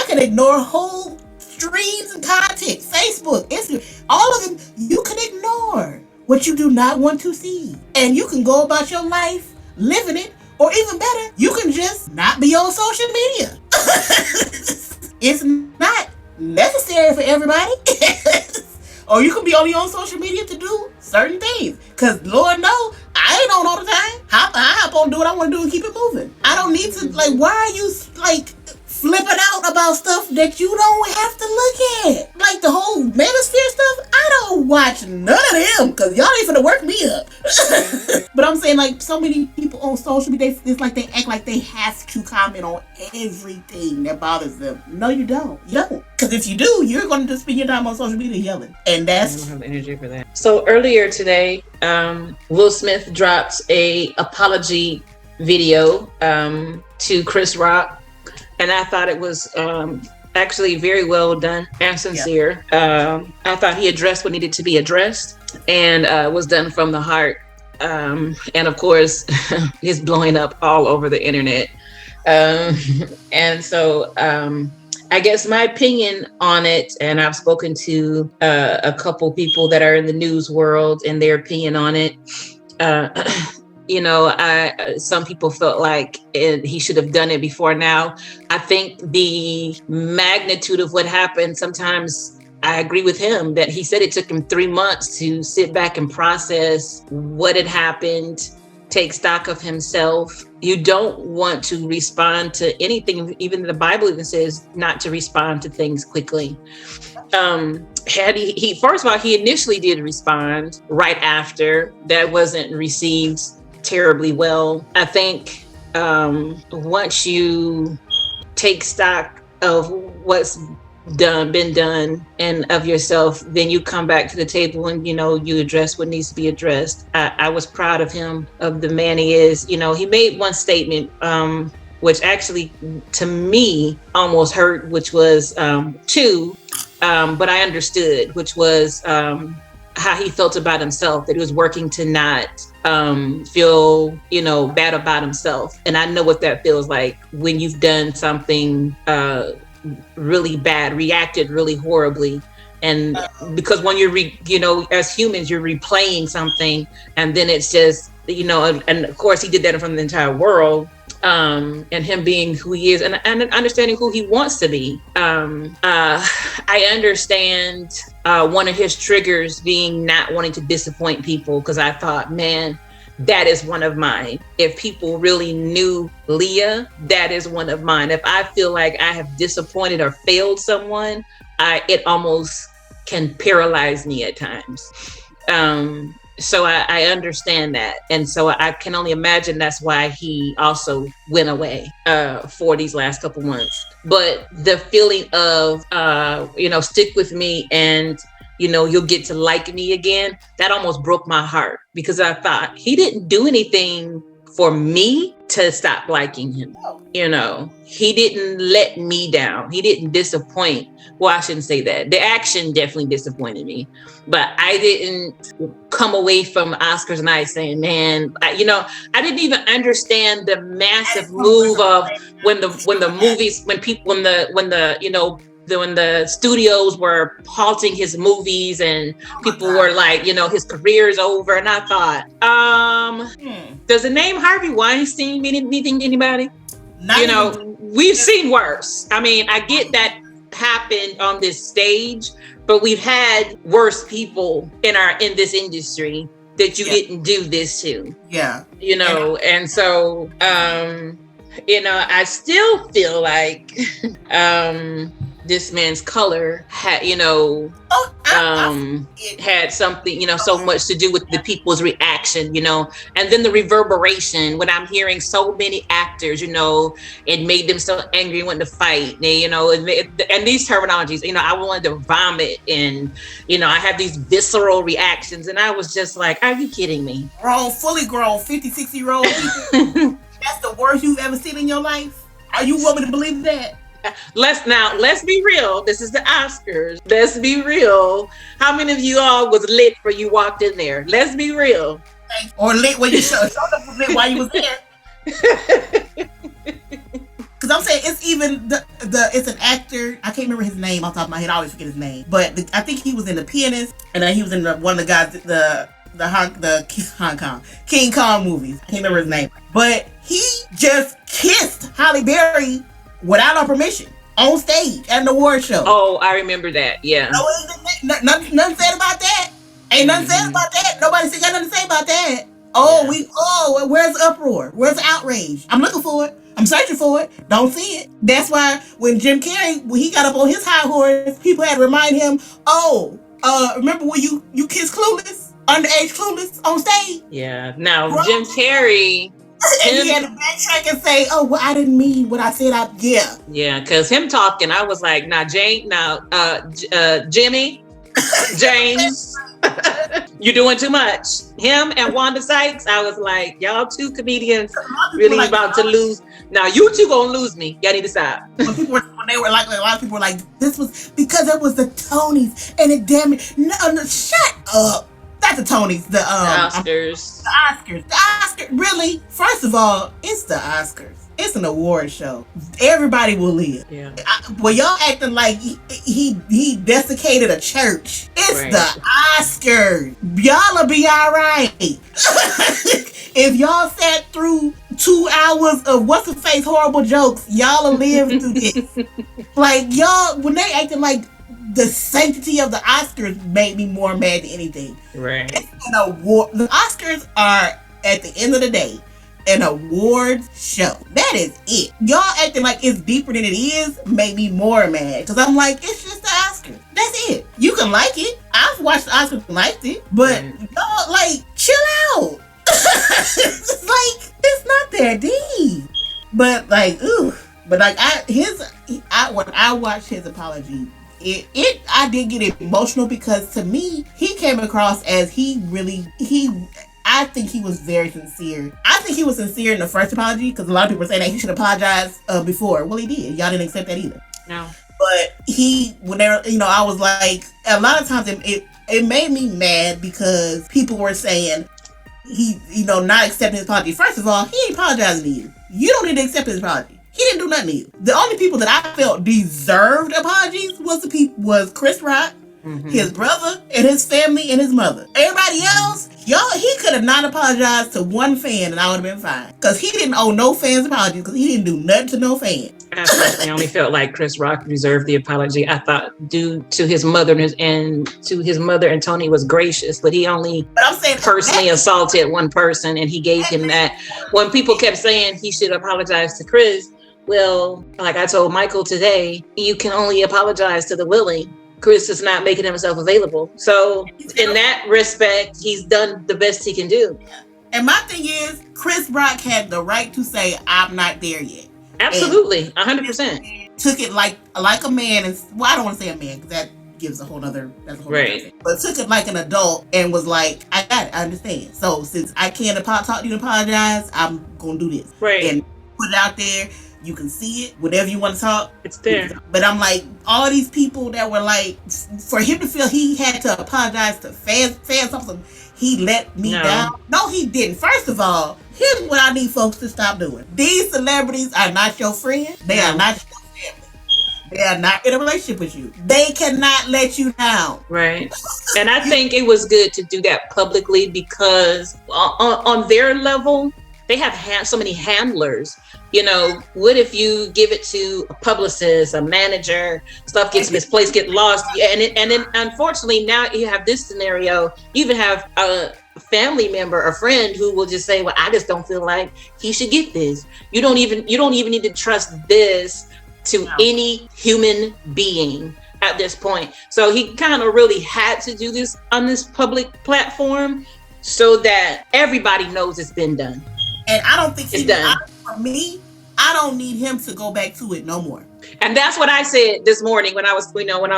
Speaker 3: can ignore whole streams and content. Facebook, Instagram, all of them, you can ignore what you do not want to see. And you can go about your life living it, or even better, you can just not be on social media. It's not necessary for everybody. Or you can be only on social media to do certain things. Because Lord knows, I ain't on all the time. I hop on, do what I want to do and keep it moving. I don't need to, like, why are you, like, flipping out about stuff that you don't have to look at? Like the whole manosphere stuff, I don't watch none of them because y'all ain't finna work me up. But I'm saying, like, so many people on social media, it's like they act like they have to comment on everything that bothers them. No, you don't. You don't. Because if you do, you're going to just spend your time on social media yelling. And that's... I don't
Speaker 1: have the energy for that. So earlier today, Will Smith dropped a apology video to Chris Rock. And I thought it was actually very well done and sincere. Yeah. I thought he addressed what needed to be addressed and was done from the heart. And of course, he's blowing up all over the internet. And so I guess my opinion on it, and I've spoken to a couple people that are in the news world and their opinion on it. Some people felt like he should have done it before now. I think the magnitude of what happened, sometimes I agree with him that he said it took him 3 months to sit back and process what had happened, take stock of himself. You don't want to respond to anything. Even the Bible even says not to respond to things quickly. First of all, he initially did respond right after. That wasn't received terribly well. I think once you take stock of what's been done and of yourself, then you come back to the table and you address what needs to be addressed. I was proud of him, of the man he is. He made one statement which actually to me almost hurt, which was two, but I understood, which was how he felt about himself, that he was working to not feel bad about himself. And I know what that feels like when you've done something really bad, reacted really horribly. And because when you're as humans, you're replaying something, and then it's just and of course he did that in front of the entire world, and him being who he is and understanding who he wants to be. I understand one of his triggers being not wanting to disappoint people, because I thought, man, that is one of mine. If people really knew Leah, that is one of mine. If I feel like I have disappointed or failed someone, it almost can paralyze me at times. So I understand that. And so I can only imagine that's why he also went away for these last couple months. But the feeling of, stick with me and you'll get to like me again, that almost broke my heart, because I thought he didn't do anything for me to stop liking him. He didn't let me down. He didn't disappoint. Well, I shouldn't say that. The action definitely disappointed me, but I didn't come away from Oscars night saying, man, I didn't even understand the massive move of when the studios were halting his movies and people were like, his career's over. And I thought, does the name Harvey Weinstein mean anything to anybody? We've seen worse. I mean, I get that happened on this stage, but we've had worse people in this industry that you didn't do this to. Yeah. And so, I still feel like, this man's color had, had something, so much to do with the people's reaction, and then the reverberation when I'm hearing so many actors, it made them so angry, wanting to fight, and these terminologies, I wanted to vomit, and, I have these visceral reactions, and I was just like, are you kidding me?
Speaker 3: Fully grown, 50, 60-year-old people. That's the worst you've ever seen in your life? Are you want me to believe that?
Speaker 1: Let's be real. This is the Oscars. Let's be real. How many of you all was lit when you walked in there? Let's be real.
Speaker 3: Or lit when you showed up was lit while you was there. Because I'm saying it's even it's an actor. I can't remember his name off the top of my head. I always forget his name. But I think he was in The Pianist, and then he was in one of the guys the Hong Kong King Kong movies. I can't remember his name. But he just kissed Halle Berry without our permission on stage at an award show.
Speaker 1: Oh, I remember that. Yeah.
Speaker 3: Nothing said about that. Ain't nothing said about that. Nobody got nothing to say about that. Where's the uproar? Where's the outrage? I'm looking for it. I'm searching for it. Don't see it. That's why when Jim Carrey, when he got up on his high horse, people had to remind him, remember when you kissed Clueless? Underage Clueless on stage?
Speaker 1: Yeah. Now, Jim Carrey...
Speaker 3: And he had to backtrack and say, I didn't mean what I said.
Speaker 1: Yeah, because him talking, I was like, Jimmy, James, you're doing too much. Him and Wanda Sykes, I was like, y'all two comedians really about to lose. Now you two gonna lose me. Y'all need to stop.
Speaker 3: When they were like, a lot of people were like, this was because it was the Tonys and it damaged. No, shut up. Not the Tonys, the
Speaker 1: Oscars.
Speaker 3: The Oscars. Really? First of all, it's the Oscars. It's an award show. Everybody will live.
Speaker 1: Yeah.
Speaker 3: Well, y'all acting like he desiccated a church. It's
Speaker 1: Right.
Speaker 3: the Oscars. Y'all'll be all right. If y'all sat through 2 hours of what's the face horrible jokes, y'all'll live through this. Like y'all, when they acting like the sanctity of the Oscars made me more mad than anything.
Speaker 1: Right.
Speaker 3: It's an award. The Oscars are, at the end of the day, an awards show. That is it. Y'all acting like it's deeper than it is made me more mad. Because I'm like, it's just the Oscars. That's it. You can like it. I've watched the Oscars and liked it. But y'all, like, chill out. It's like, it's not that deep. But, like, ooh. But, like, when I watched his apology, I did get emotional because to me, he came across as I think he was very sincere. I think he was sincere in the first apology because a lot of people are saying that he should apologize before. Well, he did. Y'all didn't accept that either.
Speaker 1: No.
Speaker 3: But I was like, a lot of times it made me mad because people were saying he, not accepting his apology. First of all, he ain't apologizing to you. You don't need to accept his apology. He didn't do nothing to you. The only people that I felt deserved apologies was Chris Rock, his brother, and his family, and his mother. Everybody else, he could have not apologized to one fan and I would have been fine. Because he didn't owe no fans apologies because he didn't do nothing to no fan.
Speaker 1: I personally only felt like Chris Rock deserved the apology. I thought due to his mother and Tony was gracious, but he only personally assaulted one person and he gave him that. When people kept saying he should apologize to Chris, well, like I told Michael today, you can only apologize to the willing. Chris is not making himself available. So in that respect, he's done the best he can do.
Speaker 3: And my thing is, Chris Rock had the right to say, I'm not there yet.
Speaker 1: Absolutely, 100%.
Speaker 3: Took it like a man, and I don't want to say a man because that gives a whole other thing. But took it like an adult and was like, I got it, I understand. So since I can't talk to you and apologize, I'm gonna do this.
Speaker 1: Right.
Speaker 3: And put it out there. You can see it. Whatever you want to talk,
Speaker 1: it's there.
Speaker 3: But I'm like, all these people that were like, for him to feel he had to apologize to fans, something, he let me down. No, he didn't. First of all, here's what I need folks to stop doing. These celebrities are not your friend. They are not your family. They are not in a relationship with you. They cannot let you down.
Speaker 1: Right. And I think it was good to do that publicly because on their level, they have so many handlers. What if you give it to a publicist, a manager, stuff gets misplaced, get lost. And then unfortunately now you have this scenario, you even have a family member, a friend who will just say, well, I just don't feel like he should get this. You don't even need to trust this to any human being at this point. So he kind of really had to do this on this public platform so that everybody knows it's been done.
Speaker 3: And I don't think
Speaker 1: it's done.
Speaker 3: For me, I don't need him to go back to it no more.
Speaker 1: And that's what I said this morning when I was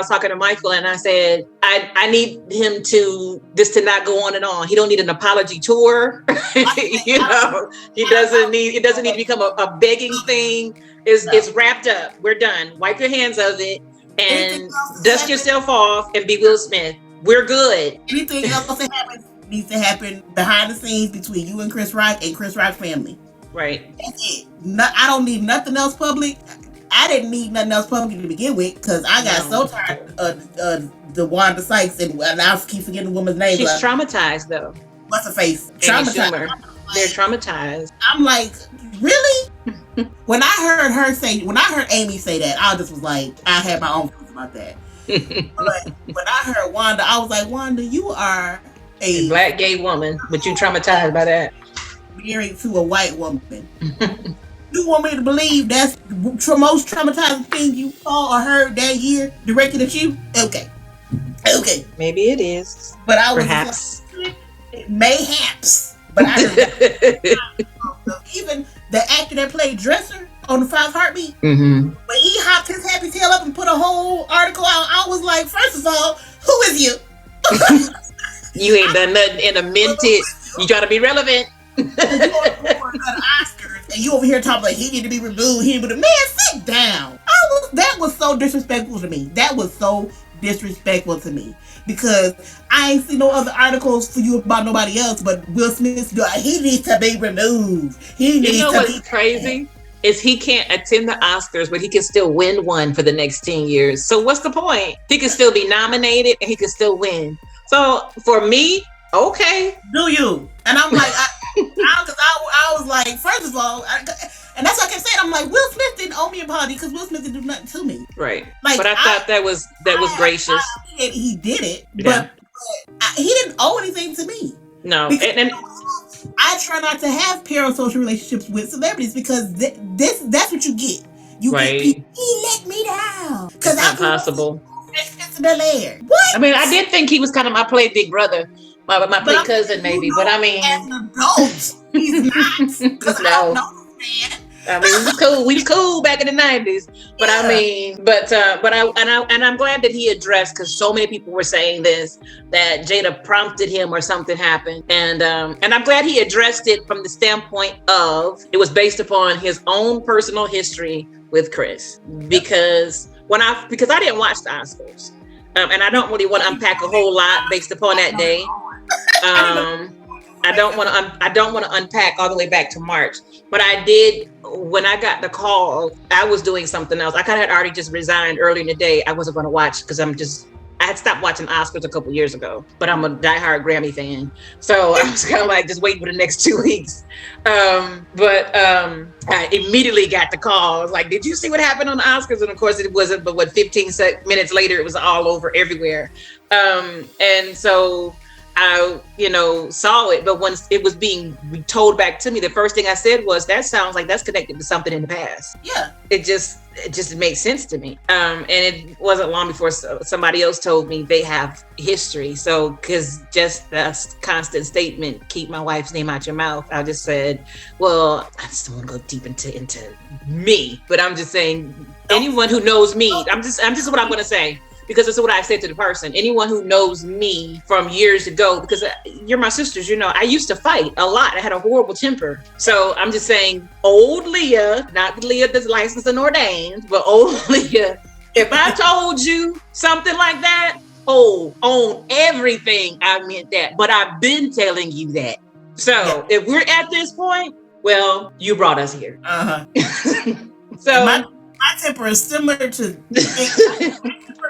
Speaker 1: talking to Michael, and I said, I need him to not go on and on. He don't need an apology tour. He doesn't need to become a begging thing. It's wrapped up. We're done. Wipe your hands of it and dust yourself off and be Will Smith. We're good.
Speaker 3: Anything else that happens needs to happen behind the scenes between you and Chris Rock and Chris Rock's family.
Speaker 1: Right.
Speaker 3: That's it. I don't need nothing else public. I didn't need nothing else public to begin with because I got so tired of the Wanda Sykes and I keep forgetting the woman's name.
Speaker 1: She's traumatized though.
Speaker 3: What's her face?
Speaker 1: Traumatized. They're traumatized.
Speaker 3: I'm like, really? When I heard Amy say that, I just was like, I had my own feelings about that. But when I heard Wanda, I was like, Wanda, you are a
Speaker 1: black gay woman, but you traumatized by that.
Speaker 3: Married to a white woman. You want me to believe that's the most traumatizing thing you saw or heard that year directed at you? Okay.
Speaker 1: Maybe it is.
Speaker 3: But I was
Speaker 1: perhaps.
Speaker 3: Mayhaps. But I heard even the actor that played Dresser on The Five Heartbeat, when he hopped his happy tail up and put a whole article out, I was like, first of all, who is you?
Speaker 1: You ain't done nothing in a minute. You try to be relevant.
Speaker 3: Oscars, and you over here talking like he need to be removed. Man, sit down. That was so disrespectful to me. Because I ain't seen no other articles for you about nobody else, but Will Smith. He needs to be removed.
Speaker 1: You know what's crazy? is he can't attend the Oscars, but he can still win one for the next 10 years. So what's the point? He can still be nominated and he can still win. So for me, okay.
Speaker 3: Do you? And I'm like, I was like, first of all, and that's what I kept saying. I'm like, Will Smith didn't owe me an apology because Will Smith didn't do nothing to me.
Speaker 1: Right. Like, but I thought that was gracious.
Speaker 3: He did it, but he didn't owe anything to me.
Speaker 1: No.
Speaker 3: And I try not to have parasocial relationships with celebrities because that's what you get. You get people, he let me down. Because
Speaker 1: it's impossible.
Speaker 3: What?
Speaker 1: I mean, I did think he was kind of my play big brother. My play cousin, maybe, but I mean,
Speaker 3: as an adult, he's not. Because I don't know this man.
Speaker 1: I mean, we was cool back in the 90s, but yeah. I mean, but I'm glad that he addressed, because so many people were saying this, that Jada prompted him or something happened, and I'm glad he addressed it from the standpoint of it was based upon his own personal history with Chris, because I didn't watch the Oscars, and I don't really want to unpack a whole lot based upon that day. I don't want to unpack all the way back to March, but I did. When I got the call, I was doing something else. I kind of had already just resigned early in the day. I wasn't going to watch because I had stopped watching Oscars a couple years ago, but I'm a diehard Grammy fan. So I was kind of like just waiting for the next 2 weeks. But I immediately got the call. I was like, did you see what happened on the Oscars? And of course it wasn't, but 15 minutes later, it was all over everywhere. And so I, saw it, but once it was being told back to me, the first thing I said was, that sounds like that's connected to something in the past.
Speaker 3: Yeah.
Speaker 1: It just makes sense to me. And it wasn't long before somebody else told me they have history. So, because just that constant statement, keep my wife's name out your mouth, I just said, well, I just don't want to go deep into me, but I'm just saying, anyone who knows me, I'm just what I'm going to say. Because it's what I said to the person. Anyone who knows me from years ago, because you're my sisters, I used to fight a lot. I had a horrible temper. So I'm just saying, old Leah, not Leah that's licensed and ordained, but old Leah, if I told you something like that, on everything, I meant that. But I've been telling you that. So if we're at this point, well, you brought us here. So
Speaker 3: my temper is similar to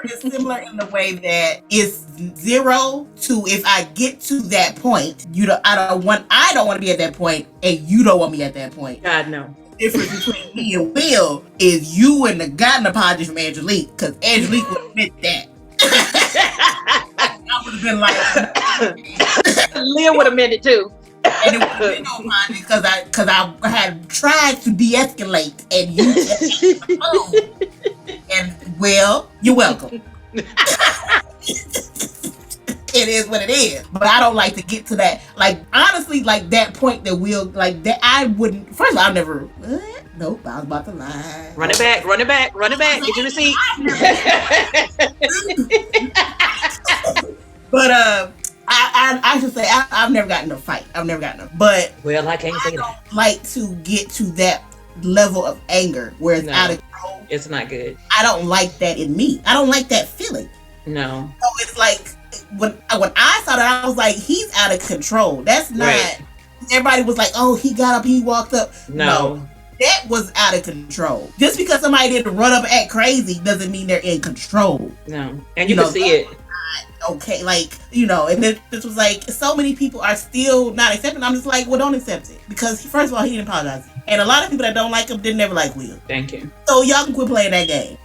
Speaker 3: is similar in the way that it's 0 to, if I get to that point, I don't want to be at that point, and you don't want me at that point.
Speaker 1: God, no.
Speaker 3: The difference between me and Will is you and the God an apology from Angelique, because Angelique would admit that. I would have been like,
Speaker 1: Leah would have meant it too.
Speaker 3: And it would have been no apology because I had tried to de-escalate, and you just and well, you're welcome. It is what it is. But I don't like to get to that. Like, honestly, like that point that Will, like that I wouldn't, first of all, I never, nope, I was about to lie.
Speaker 1: Run it back. Get your receipt.
Speaker 3: But, I should say, I've never gotten in a fight. But
Speaker 1: well, I can't say that.
Speaker 3: I don't like to get to that level of anger where it's out of control.
Speaker 1: It's not good.
Speaker 3: I don't like that in me. I don't like that feeling.
Speaker 1: No.
Speaker 3: So it's like when I saw that, I was like, he's out of control. That's not. Right. Everybody was like, oh, he got up, he walked up.
Speaker 1: No.
Speaker 3: That was out of control. Just because somebody didn't run up and act crazy doesn't mean they're in control.
Speaker 1: No. And you can see it.
Speaker 3: Okay, and this was like, so many people are still not accepting. I'm just like, well, don't accept it, because first of all, he didn't apologize, and a lot of people that don't like him didn't ever like Will.
Speaker 1: Thank you.
Speaker 3: So y'all can quit playing that game.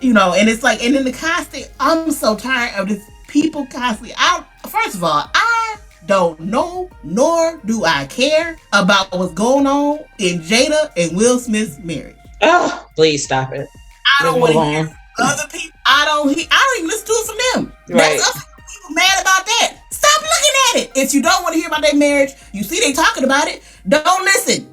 Speaker 3: And it's like, and then the constant, I'm so tired of this people constantly. First of all, I don't know, nor do I care about what's going on in Jada and Will Smith's marriage.
Speaker 1: Oh, please stop it.
Speaker 3: I don't want to hear other people. I don't even listen to it from them.
Speaker 1: Right.
Speaker 3: That's us people mad about that. Stop looking at it. If you don't want to hear about their marriage, you see they talking about it, don't listen.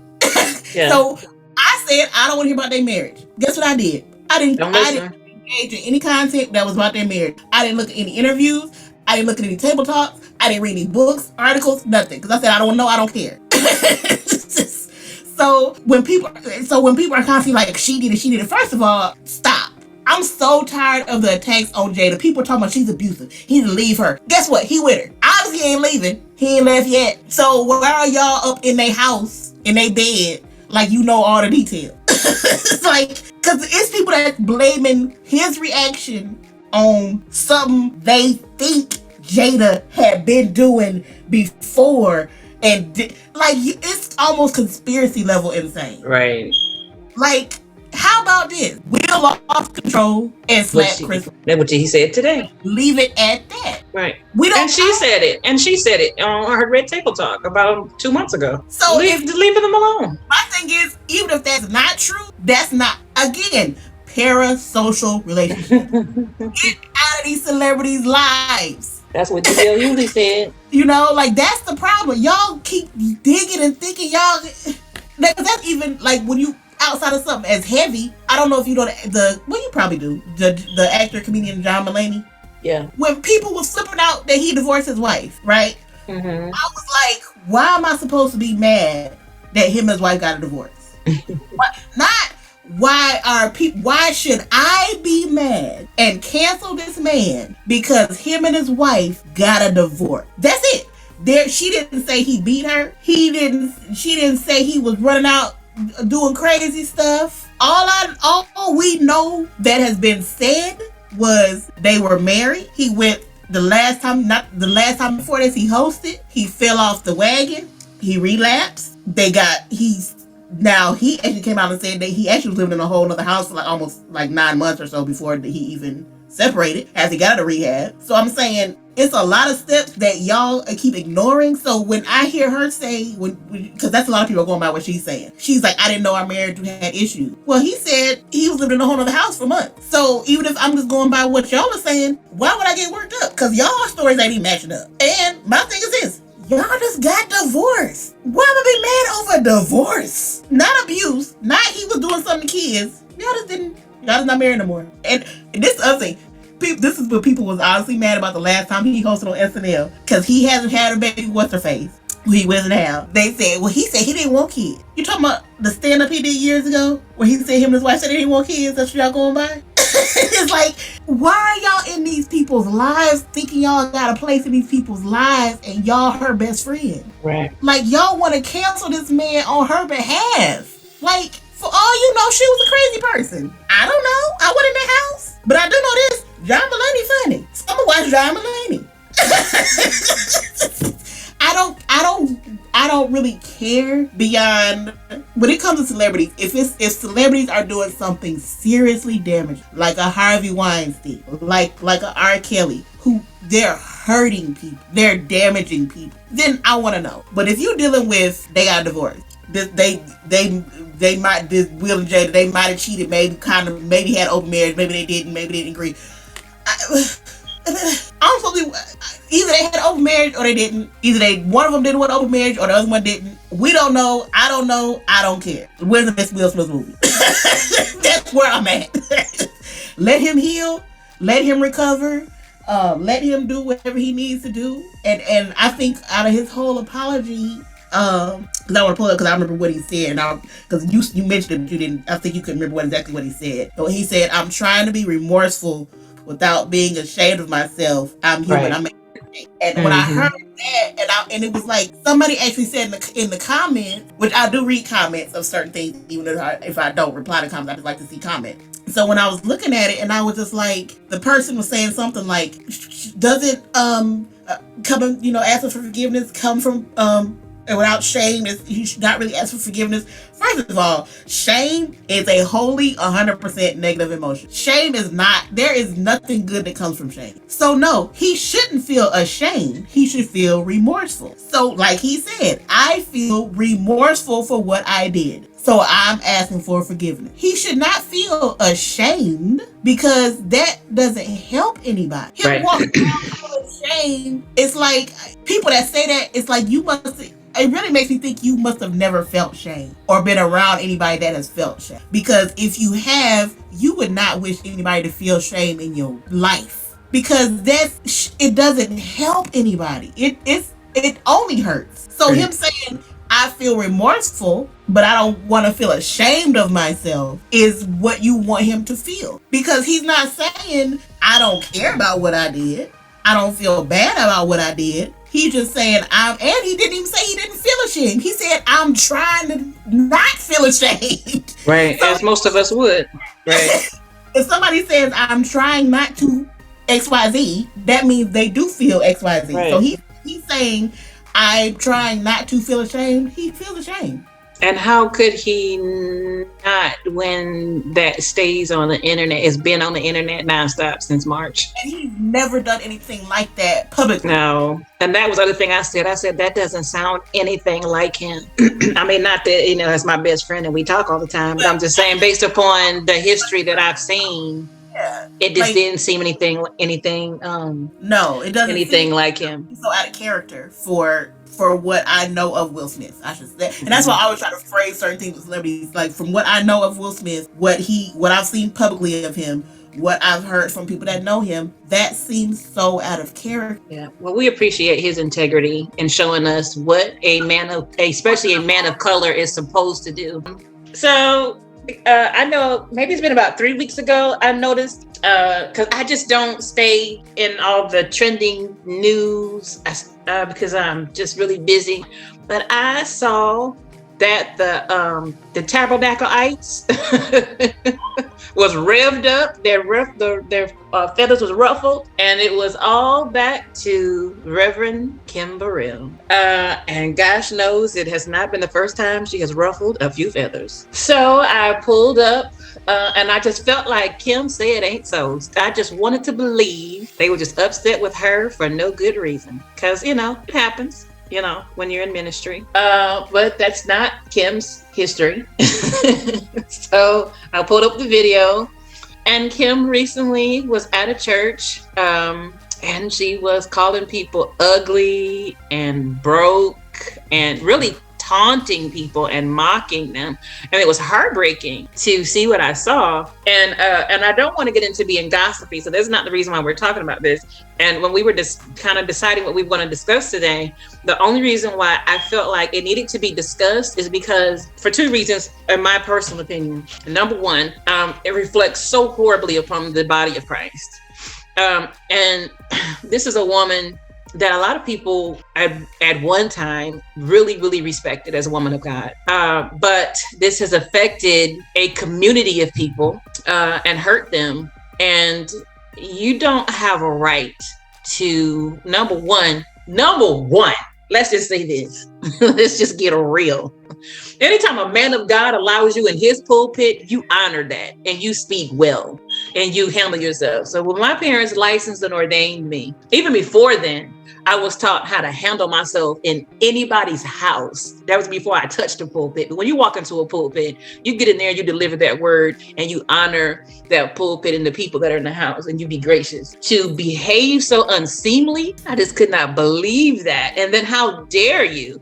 Speaker 1: Yeah.
Speaker 3: So I said, I don't want to hear about their marriage. Guess what I did? I didn't engage in any content that was about their marriage. I didn't look at any interviews. I didn't look at any table talks. I didn't read any books, articles, nothing. Because I said, I don't know, I don't care. So when people are constantly like, she did it, first of all, stop. I'm so tired of the attacks on Jada. People are talking about she's abusive. He didn't leave her. Guess what? He with her. Obviously he ain't leaving. He ain't left yet. So why are y'all up in their house, in their bed, like you know all the details. It's like, because it's people that blaming his reaction on something they think Jada had been doing before, and like it's almost conspiracy level insane.
Speaker 1: Right.
Speaker 3: Like, how about this? Will lost control and slapped Chris.
Speaker 1: That's what he said today.
Speaker 3: Leave it at that.
Speaker 1: Right.
Speaker 3: We don't.
Speaker 1: And she said it. And she said it on her Red Table Talk about 2 months ago.
Speaker 3: So
Speaker 1: leaving them alone.
Speaker 3: My thing is, even if that's not true, that's not, again, parasocial relationship. Get out of these celebrities' lives.
Speaker 1: That's what DL Hughley said.
Speaker 3: You know, like, that's the problem. Y'all keep digging and thinking y'all. That's even like when you outside of something as heavy. I don't know if you know the well, you probably do. The actor comedian John Mulaney.
Speaker 1: Yeah. When
Speaker 3: people were flipping out that he divorced his wife, right? Mm-hmm. I was like, why am I supposed to be mad that him and his wife got a divorce? Why should I be mad and cancel this man because him and his wife got a divorce? That's it. She didn't say he beat her. She didn't say he was running out doing crazy stuff. All we know that has been said was they were married. He went not the last time before this, he hosted. He fell off the wagon. He relapsed. He actually came out and said that he actually was living in a whole other house for like almost like 9 months or so before he even separated, as he got out of rehab. So I'm saying it's a lot of steps that y'all keep ignoring. So when I hear her say, because that's a lot of people going by what she's saying. She's like, I didn't know our marriage had issues. Well, he said he was living in a whole other house for months. So even if I'm just going by what y'all are saying, why would I get worked up? Because y'all stories ain't even matching up. And my thing is this. Y'all just got divorced. Why would I be mad over divorce? Not abuse. Not he was doing something to kids. Y'all just not married no more. And this is the other thing. This is what people was honestly mad about the last time he hosted on SNL. Because he hasn't had a baby, what's her face? Who he wasn't have. They said, well, he said he didn't want kids. You talking about the stand-up he did years ago? Where he said him and his wife said they didn't want kids? That's what y'all going by? It's like, why are y'all in these people's lives thinking y'all got a place in these people's lives and y'all her best friend?
Speaker 1: Right.
Speaker 3: Like, y'all want to cancel this man on her behalf. Like, for all you know, she was a crazy person. I don't know. I wasn't in the house. But I do know this. John Mulaney funny. So I'm gonna watch John Mulaney. I don't really care beyond when it comes to celebrities. If celebrities are doing something seriously damaging, like a Harvey Weinstein, like a R. Kelly, who they're hurting people, they're damaging people, then I want to know. But if you're dealing with they got divorced, they might, this Will and Jada, they might have cheated, maybe had open marriage, maybe they didn't agree. I'm supposed to either they had open marriage or they didn't. Either one of them didn't want open marriage or the other one didn't. We don't know. I don't know. I don't care. Where's the best Will Smith movie? That's where I'm at. Let him heal. Let him recover. Let him do whatever he needs to do. And I think out of his whole apology, because I want to pull it because I remember what he said. Because you mentioned it, you didn't. I think you couldn't remember exactly what he said. So he said, "I'm trying to be remorseful without being ashamed of myself. I'm human." Right. And when I heard that, and it was like somebody actually said in the comments, which I do read comments of certain things, even if I don't reply to comments, I just like to see comments. So when I was looking at it, and I was just like, the person was saying something like, "Doesn't asking for forgiveness come from and without shame? You should not really ask for forgiveness." First of all, shame is a wholly 100% negative emotion. Shame is not, there is nothing good that comes from shame. So no, he shouldn't feel ashamed. He should feel remorseful. So like he said, I feel remorseful for what I did. So I'm asking for forgiveness. He should not feel ashamed because that doesn't help anybody. Him walking around feeling shame, it's like people that say that, it's like it really makes me think you must have never felt shame or been around anybody that has felt shame. Because if you have, you would not wish anybody to feel shame in your life. Because it doesn't help anybody. It only hurts. So him saying, I feel remorseful, but I don't want to feel ashamed of myself is what you want him to feel. Because he's not saying, I don't care about what I did. I don't feel bad about what I did. He's just saying and he didn't even say he didn't feel ashamed. He said, I'm trying to not feel ashamed.
Speaker 1: Right. So, as most of us would. Right.
Speaker 3: If somebody says, I'm trying not to XYZ, that means they do feel XYZ. Right. So he's saying, I'm trying not to feel ashamed. He feels ashamed.
Speaker 1: And how could he not when that stays on the internet? It's been on the internet nonstop since March.
Speaker 3: And he's never done anything like that publicly.
Speaker 1: No. And that was the other thing I said. I said, that doesn't sound anything like him. I mean, not that, that's my best friend and we talk all the time, but I'm just saying based upon the history that I've seen, it just didn't seem anything.
Speaker 3: No, it doesn't.
Speaker 1: Anything like him.
Speaker 3: He's so out of character for what I know of Will Smith, I should say. And that's why I always try to phrase certain things with celebrities. Like, from what I know of Will Smith, what I've seen publicly of him, what I've heard from people that know him, that seems so out of character.
Speaker 1: Yeah. Well, we appreciate his integrity in showing us what especially a man of color is supposed to do. So I know maybe it's been about 3 weeks ago, I noticed, because I just don't stay in all the trending news because I'm just really busy. But I saw that the Tabernacleites was revved up. Their feathers was ruffled, and it was all back to Reverend Kim Burrell. And gosh knows it has not been the first time she has ruffled a few feathers. So I pulled up, and I just felt like Kim said ain't so. I just wanted to believe they were just upset with her for no good reason, because it happens. When you're in ministry. But that's not Kim's history. So I pulled up the video, and Kim recently was at a church, and she was calling people ugly and broke and really taunting people and mocking them. And it was heartbreaking to see what I saw. And I don't want to get into being gossipy, so that's not the reason why we're talking about this. And when we were just kind of deciding what we want to discuss today, the only reason why I felt like it needed to be discussed is because, for two reasons, in my personal opinion. Number one, it reflects so horribly upon the body of Christ. And this is a woman that a lot of people at one time really, really respected as a woman of God. But this has affected a community of people and hurt them. And you don't have a right to, number one, let's just say this. Let's just get real. Anytime a man of God allows you in his pulpit, you honor that and you speak well and you handle yourself. So when my parents licensed and ordained me, even before then, I was taught how to handle myself in anybody's house. That was before I touched the pulpit. But when you walk into a pulpit, you get in there and you deliver that word and you honor that pulpit and the people that are in the house, and you be gracious. To behave so unseemly, I just could not believe that. And then how dare you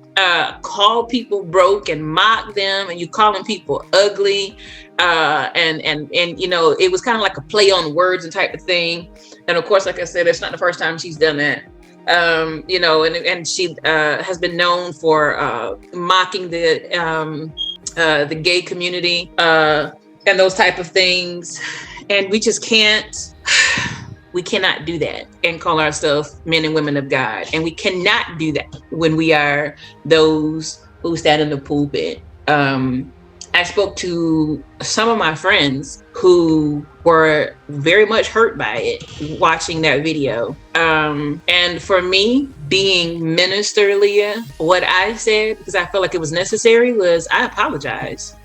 Speaker 1: call people broke and mock them, and you calling people ugly. And it was kind of like a play on words and type of thing. And of course, like I said, it's not the first time she's done that. And she has been known for mocking the gay community and those type of things. And we just we cannot do that and call ourselves men and women of God. And we cannot do that when we are those who stand in the pulpit. I spoke to some of my friends who were very much hurt by it, watching that video. And for me, being Minister Leah, what I said, because I felt like it was necessary, was I apologize.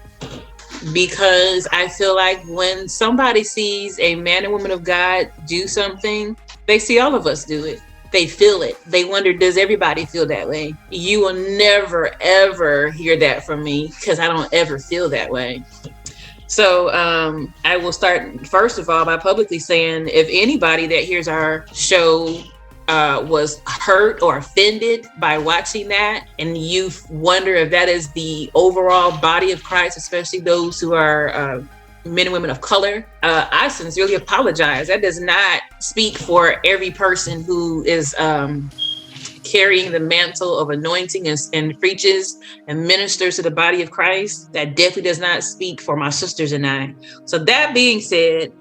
Speaker 1: Because I feel like when somebody sees a man and woman of God do something, they see all of us do it. They feel it. They wonder, does everybody feel that way? You will never, ever hear that from me, because I don't ever feel that way. So I will start, first of all, by publicly saying, if anybody that hears our show was hurt or offended by watching that, and you wonder if that is the overall body of Christ, especially those who are men and women of color, I sincerely apologize. That does not speak for every person who is carrying the mantle of anointing and preaches and ministers to the body of Christ. That definitely does not speak for my sisters and I. So that being said,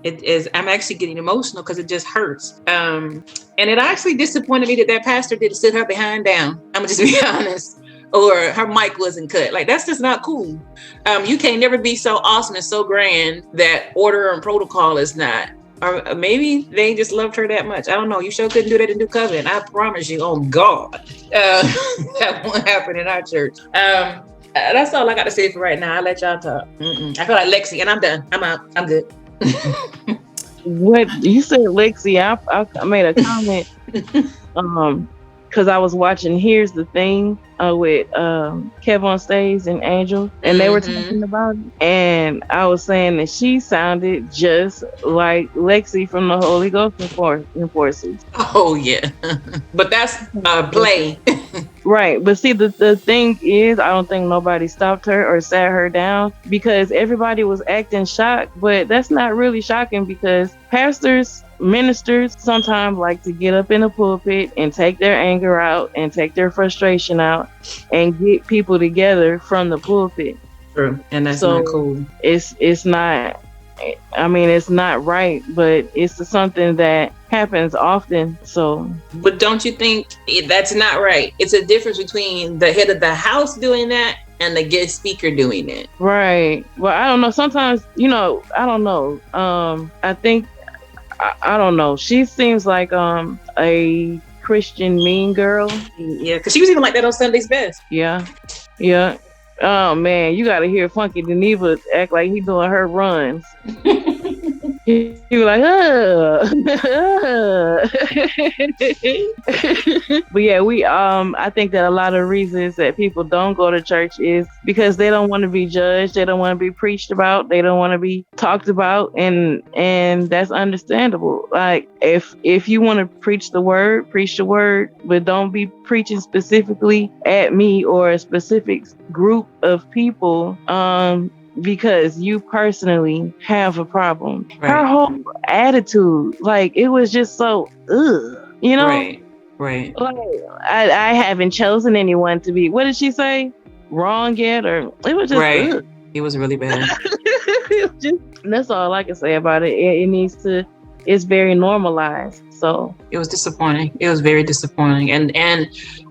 Speaker 1: It is. I'm actually getting emotional because it just hurts. And it actually disappointed me that pastor didn't sit her behind down. I'm gonna just be honest. Or her mic wasn't cut. Like, that's just not cool. You can't never be so awesome and so grand that order and protocol is not. Or maybe they just loved her that much. I don't know. You sure couldn't do that in New Covenant. I promise you, on God, that won't happen in our church. That's all I got to say for right now. I'll let y'all talk. I feel like Lexi, and I'm done. I'm out. I'm good.
Speaker 2: What you said, Lexi? I made a comment. Because I was watching Here's the Thing with Kev on Stage and Angel, and they were talking about it. And I was saying that she sounded just like Lexi from the Holy Ghost Enforcers.
Speaker 1: Oh, yeah. But that's play.
Speaker 2: Right. But see, the thing is, I don't think nobody stopped her or sat her down because everybody was acting shocked. But that's not really shocking because pastors, ministers sometimes like to get up in the pulpit and take their anger out and take their frustration out and get people together from the pulpit.
Speaker 1: True. And that's not cool.
Speaker 2: It's not, I mean, it's not right, but it's something that happens often. So,
Speaker 1: but don't you think that's not right? It's a difference between the head of the house doing that and the guest speaker doing it.
Speaker 2: Right. Well, I don't know. Sometimes, I don't know. I think, I don't know. She seems like a Christian mean girl.
Speaker 1: Yeah, because she was even like that on Sunday's Best.
Speaker 2: Yeah. Oh man, you gotta hear Funky Geneva act like he doing her runs. He was like, But yeah, I think that a lot of reasons that people don't go to church is because they don't want to be judged, they don't want to be preached about, they don't want to be talked about, and that's understandable. Like if you want to preach the word, but don't be preaching specifically at me or a specific group of people, because you personally have a problem. Right. Her whole attitude, like, it was just so, Right. Like, I haven't chosen anyone to be, what did she say? Wrong yet? Or it was just,
Speaker 1: right. It was really bad.
Speaker 2: That's all I can say about it. It needs to, it's very normalized. So
Speaker 1: it was disappointing. It was very disappointing. And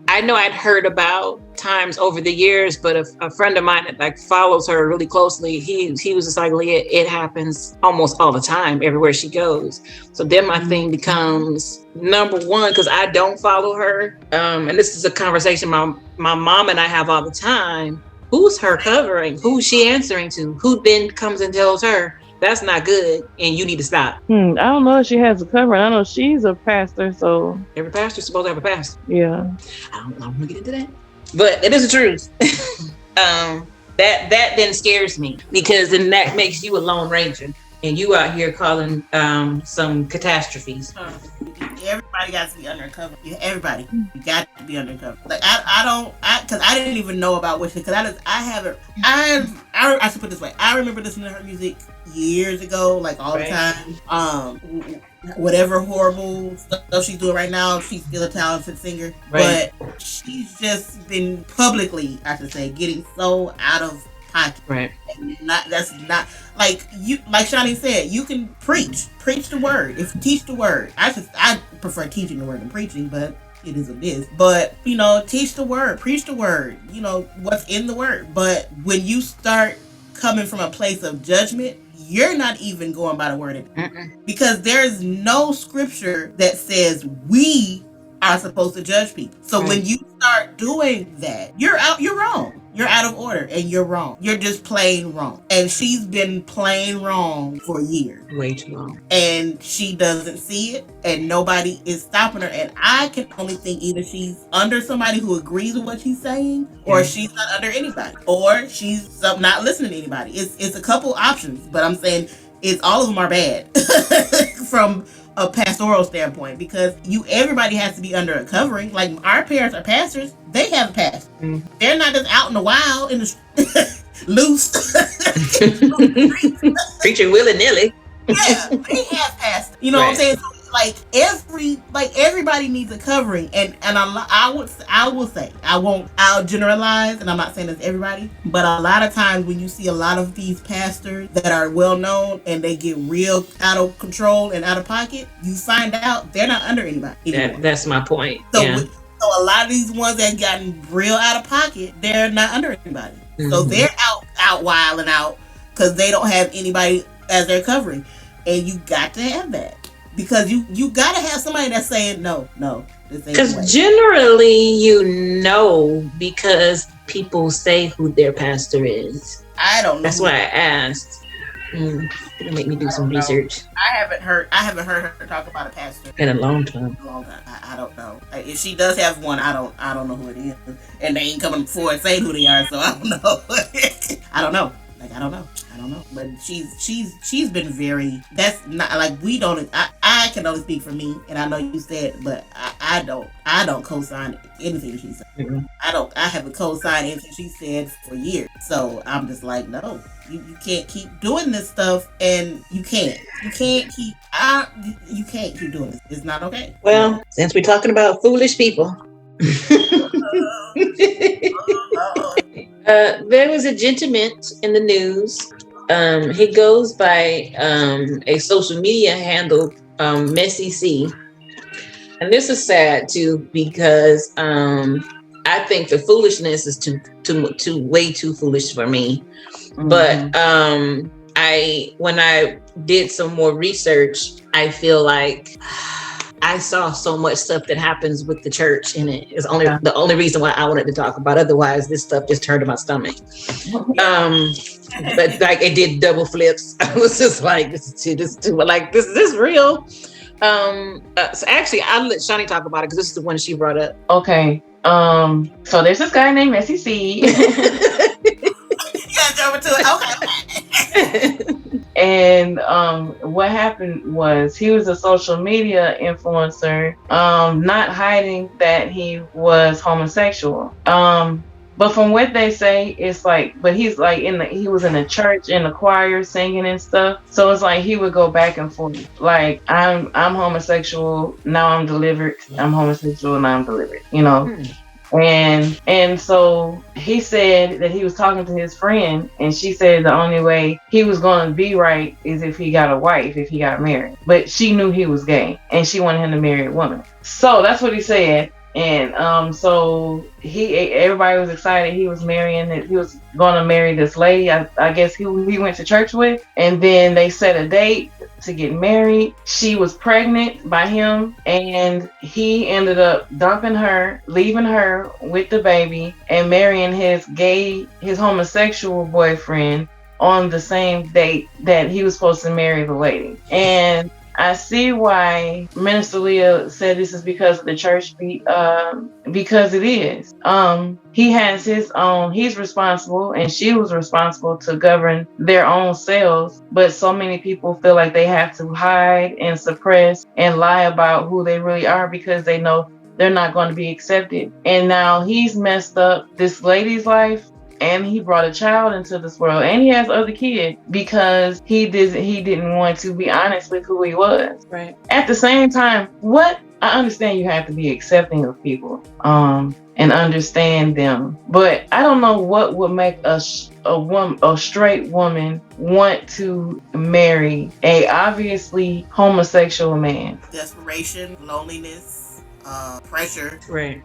Speaker 1: I know I'd heard about times over the years, but a friend of mine that follows her really closely, he was just like, Leah, it happens almost all the time, everywhere she goes. So then my thing becomes, number one, because I don't follow her, and this is a conversation my mom and I have all the time. Who's her covering? Who's she answering to? Who then comes and tells her, that's not good, and you need to stop?
Speaker 2: I don't know if she has a covering. I know she's a pastor, so
Speaker 1: every pastor's supposed to have a pastor.
Speaker 2: Yeah.
Speaker 1: I don't want to get into that, but it is the truth. That then scares me, because then that makes you a Lone Ranger, and you out here calling some catastrophes.
Speaker 3: Everybody got to be undercover. Everybody, you got to be undercover. Like because I didn't even know about Wish, because I should put it this way. I remember listening to her music years ago, like all the time. Whatever horrible stuff she's doing right now, she's still a talented singer. Right. But she's just been publicly, I should say, getting so out of pocket.
Speaker 1: Right.
Speaker 3: And that's not like you. Like Shani said, you can preach the word. If you teach the word, I prefer teaching the word than preaching, but it is what it is. But teach the word, preach the word. What's in the word. But when you start coming from a place of judgment, you're not even going by the word because there's no scripture that says we are supposed to judge people. So when you start doing that, you're wrong. You're out of order and you're wrong. You're just plain wrong. And she's been plain wrong for years.
Speaker 1: Way too long.
Speaker 3: And she doesn't see it, and nobody is stopping her. And I can only think either she's under somebody who agrees with what she's saying, or she's not under anybody, or she's not listening to anybody. It's a couple options, but I'm saying all of them are bad from a pastoral standpoint, because everybody has to be under a covering. Like, our parents are pastors, they have a pastor. They're not just out in the wild in the loose
Speaker 1: preaching willy-nilly.
Speaker 3: Yeah, they have pastors. What I'm saying? So like everybody needs a covering, and I will say I'll generalize, and I'm not saying it's everybody, but a lot of times when you see a lot of these pastors that are well known and they get real out of control and out of pocket, you find out they're not under anybody anymore.
Speaker 1: That's my point.
Speaker 3: So,
Speaker 1: yeah.
Speaker 3: So a lot of these ones that gotten real out of pocket, they're not under anybody. So they're out wild and out because they don't have anybody as their covering. And you got to have that. Because you got to have somebody that's saying, no, this ain't the way.
Speaker 1: Because generally, because people say who their pastor is.
Speaker 3: I don't know.
Speaker 1: That's why I asked. It'll make me do some research.
Speaker 3: I haven't heard her talk about a pastor
Speaker 1: in a long time.
Speaker 3: I don't know. If she does have one, I don't know who it is, and they ain't coming forward saying who they are, so I don't know. I don't know. Like I don't know. But she's been very. That's not like we don't. I can only speak for me, and I know you said, but I don't co-sign anything she said.
Speaker 1: Mm-hmm.
Speaker 3: I haven't co-signed anything she said for years. So I'm just like, no. You can't keep doing this stuff, and you can't keep doing this. It's not okay.
Speaker 1: Well, since we're talking about foolish people, there was a gentleman in the news. He goes by a social media handle, Messy C, and this is sad too because I think the foolishness is too way too foolish for me. But when I did some more research, I feel like I saw so much stuff that happens with the church in it. Is the only reason why I wanted to talk about. Otherwise, this stuff just turned to my stomach. But like it did double flips. I was just like, this is too like this is real. So actually, I'll let Shani talk about it because this is the one she brought up.
Speaker 2: Okay. So there's this guy named Messy C.
Speaker 3: Over to it. Okay.
Speaker 2: And what happened was he was a social media influencer, not hiding that he was homosexual. But from what they say, it's like, but he's like he was in a church in the choir singing and stuff. So it's like he would go back and forth. Like I'm homosexual, now I'm delivered. I'm homosexual, now I'm delivered. And so he said that he was talking to his friend, and she said the only way he was going to be right is if he got a wife, if he got married. But she knew he was gay, and she wanted him to marry a woman. So that's what he said. And so everybody was excited. He was he was going to marry this lady. I guess he went to church with, and then they set a date to get married. She was pregnant by him, and he ended up dumping her, leaving her with the baby, and marrying his homosexual boyfriend on the same date that he was supposed to marry the lady. And I see why Minister Leah said this is because of the church, because it is. He has his own, he's responsible, and she was responsible to govern their own selves. But so many people feel like they have to hide and suppress and lie about who they really are because they know they're not going to be accepted. And now he's messed up this lady's life. And he brought a child into this world, and he has other kids because he didn't want to be honest with who he was.
Speaker 1: Right.
Speaker 2: At the same time, I understand you have to be accepting of people, and understand them, but I don't know what would make a straight woman want to marry a obviously homosexual man.
Speaker 3: Desperation, loneliness, pressure.
Speaker 1: Right.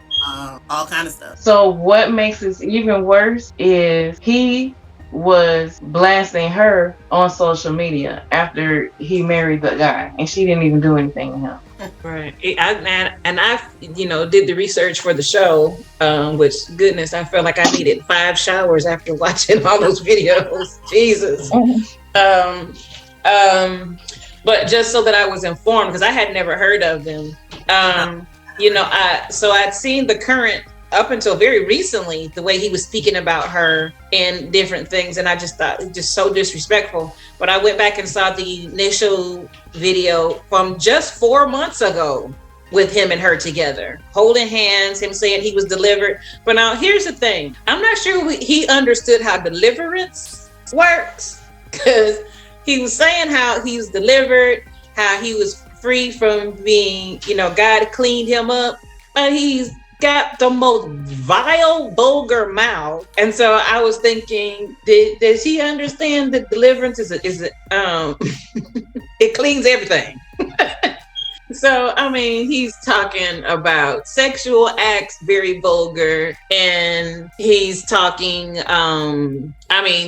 Speaker 3: All kind of stuff.
Speaker 2: So what makes this even worse is he was blasting her on social media after he married the guy, and she didn't even do anything to him.
Speaker 1: Right. I did the research for the show, which goodness, I felt like I needed 5 showers after watching all those videos. Jesus. But just so that I was informed, because I had never heard of them. So I'd seen the current, up until very recently, the way he was speaking about her and different things, and I just thought it just so disrespectful. But I went back and saw the initial video from just 4 months ago with him and her together, holding hands, him saying he was delivered. But now here's the thing. I'm not sure he understood how deliverance works, because he was saying how he was delivered, how he was free from being, God cleaned him up, but he's got the most vile, vulgar mouth. And so I was thinking, does he understand that deliverance is it cleans everything? So, he's talking about sexual acts, very vulgar, and he's talking,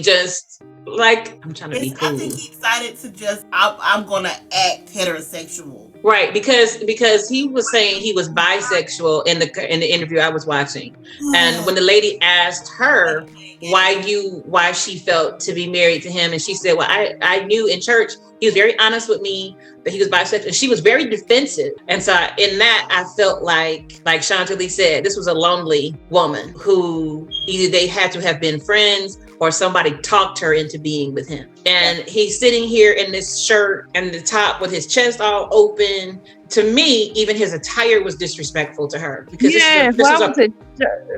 Speaker 1: just like, I'm trying to be cool.
Speaker 3: I think he's excited to just, I'm going to act heterosexual.
Speaker 1: Right, because he was saying he was bisexual in the interview I was watching. And when the lady asked her why she felt to be married to him, and she said, well, I knew in church, he was very honest with me that he was bisexual. She was very defensive. And so in that, I felt like Chantilly said, this was a lonely woman who either they had to have been friends or somebody talked her into being with him. And he's sitting here in this shirt and the top with his chest all open. To me, even his attire was disrespectful to her. Because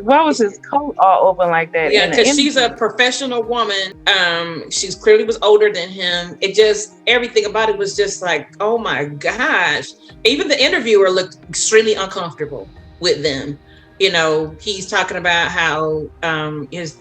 Speaker 2: why was his coat all open like that?
Speaker 1: Yeah, because she's a professional woman. She's clearly was older than him. It just, everything about it was just like, oh my gosh. Even the interviewer looked extremely uncomfortable with them. He's talking about how his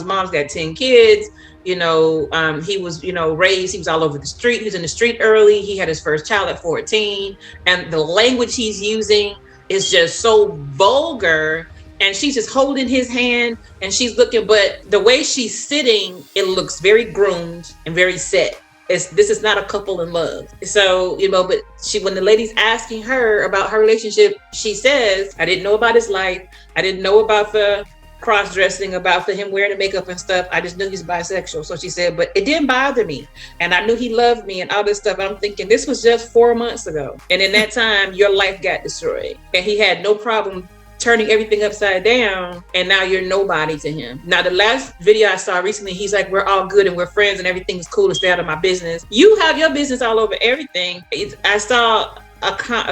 Speaker 1: mom's got 10 kids. He was, raised, he was all over the street. He was in the street early. He had his first child at 14. And the language he's using is just so vulgar. And she's just holding his hand and she's looking, but the way she's sitting, it looks very groomed and very set. This is not a couple in love. So, but when the lady's asking her about her relationship, she says, I didn't know about his life. I didn't know about the cross-dressing, about him wearing the makeup and stuff. I just knew he's bisexual. So she said, but it didn't bother me. And I knew he loved me and all this stuff. And I'm thinking, this was just 4 months ago. And in that time, your life got destroyed. And he had no problem turning everything upside down, and now you're nobody to him. Now, the last video I saw recently, he's like, we're all good and we're friends and everything's cool to stay out of my business. You have your business all over everything. I saw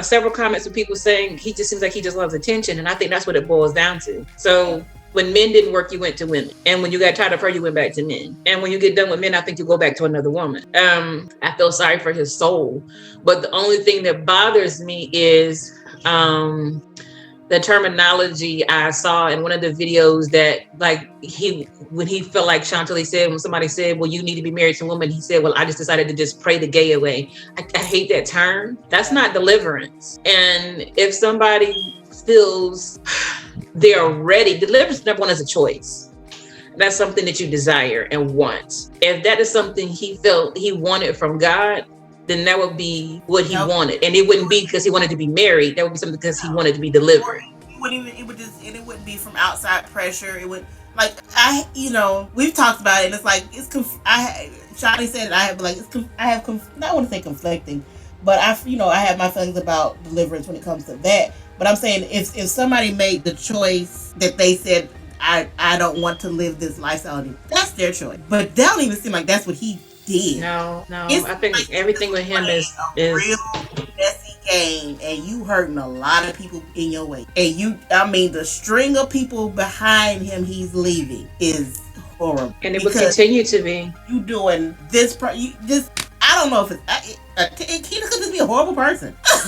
Speaker 1: several comments of people saying he just seems like he just loves attention, and I think that's what it boils down to. So when men didn't work, you went to women. And when you got tired of her, you went back to men. And when you get done with men, I think you go back to another woman. I feel sorry for his soul. But the only thing that bothers me is the terminology I saw in one of the videos that when he felt like Chantilly said, when somebody said, well, you need to be married to a woman, he said, well, I just decided to just pray the gay away. I hate that term. That's not deliverance. And if somebody feels they're ready, deliverance number one is a choice. That's something that you desire and want. If that is something he felt he wanted from God, then that would be what he wanted. And it wouldn't be because he wanted to be married. That would be something because he wanted to be delivered.
Speaker 3: It wouldn't be from outside pressure. It would, we've talked about it, and it's like, Shadi said it, I don't want to say conflicting, but I have my feelings about deliverance when it comes to that. But I'm saying if somebody made the choice that they said, I don't want to live this lifestyle, that's their choice. But that don't even seem like that's what he did.
Speaker 1: No. I think everything with him is
Speaker 3: real messy game, and you hurting a lot of people in your way. And the string of people behind him he's leaving is horrible.
Speaker 1: And it will continue to be.
Speaker 3: You doing this? I don't know if he could just be a horrible person. It's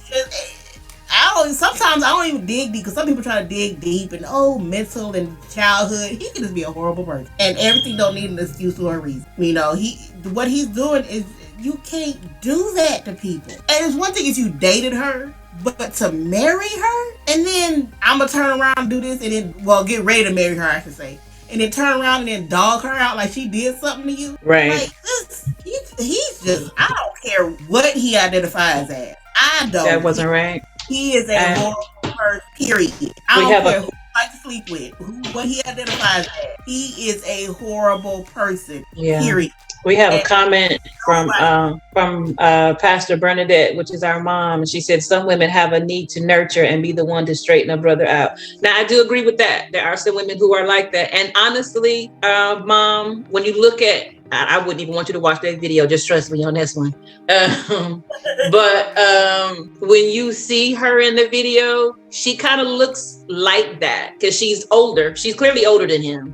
Speaker 3: just. Sometimes I don't even dig deep, because some people try to dig deep and mental and childhood. He can just be a horrible person, and everything don't need an excuse or a reason. What he's doing is, you can't do that to people. And it's one thing if you dated her, but to marry her and then I'm gonna turn around and do this and then get ready to marry her, I should say, and then turn around and then dog her out like she did something to you.
Speaker 1: Right.
Speaker 3: Like this, he's just, I don't care what he identifies as. I don't.
Speaker 1: That wasn't right.
Speaker 3: He is a horrible person, period. I don't care who he likes to sleep with, what he identifies as. He is a horrible person, period.
Speaker 1: We have a comment from Pastor Bernadette, which is our mom. And she said, some women have a need to nurture and be the one to straighten a brother out. Now, I do agree with that. There are some women who are like that. And honestly, Mom, when you look at, I wouldn't even want you to watch that video. Just trust me on this one. But when you see her in the video, she kind of looks like that because she's older. She's clearly older than him.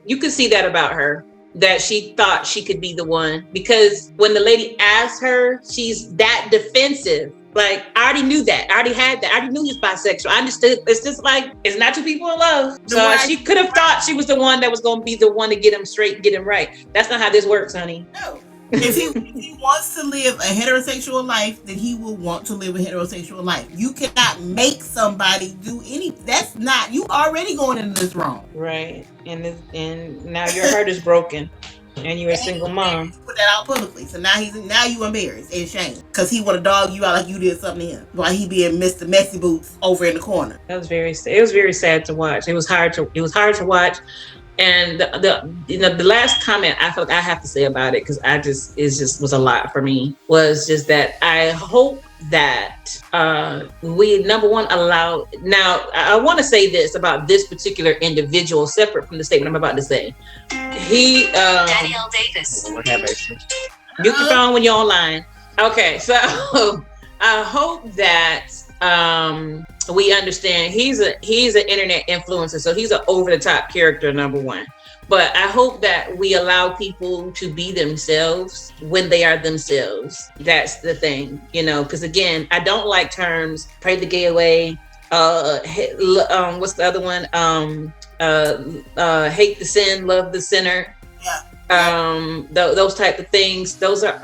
Speaker 1: You can see that about her. that she thought she could be the one, because when the lady asked her, she's that defensive. Like, I already knew that. I already had that. I already knew he was bisexual. I understood. It's just like, it's not two people in love. So she could have thought she was the one that was going to be the one to get him straight and get him right. That's not how this works, honey.
Speaker 3: No. If he wants to live a heterosexual life, then he will want to live a heterosexual life. You cannot make somebody do anything. That's not, you already going into this wrong.
Speaker 1: Right. And now your heart is broken. And you're a single mom.
Speaker 3: Put that out publicly. So now you embarrassed and ashamed. Because he want to dog you out like you did something to him. While he being Mr. Messy Boots over in the corner.
Speaker 1: It was very sad to watch. It was hard to watch. And the last comment I felt I have to say about it, because it just was a lot for me, was just that I hope that we, number one, allow. Now, I want to say this about this particular individual, separate from the statement I'm about to say. Danielle Davis. What happened? Mute your phone when you're online. Okay, so I hope that we understand he's an internet influencer, so he's an over-the-top character, number one. But I hope that we allow people to be themselves when they are themselves. That's the thing, because again, I don't like terms, pray the gay away, what's the other one? Hate the sin, love the sinner. Yeah. Those type of things, those are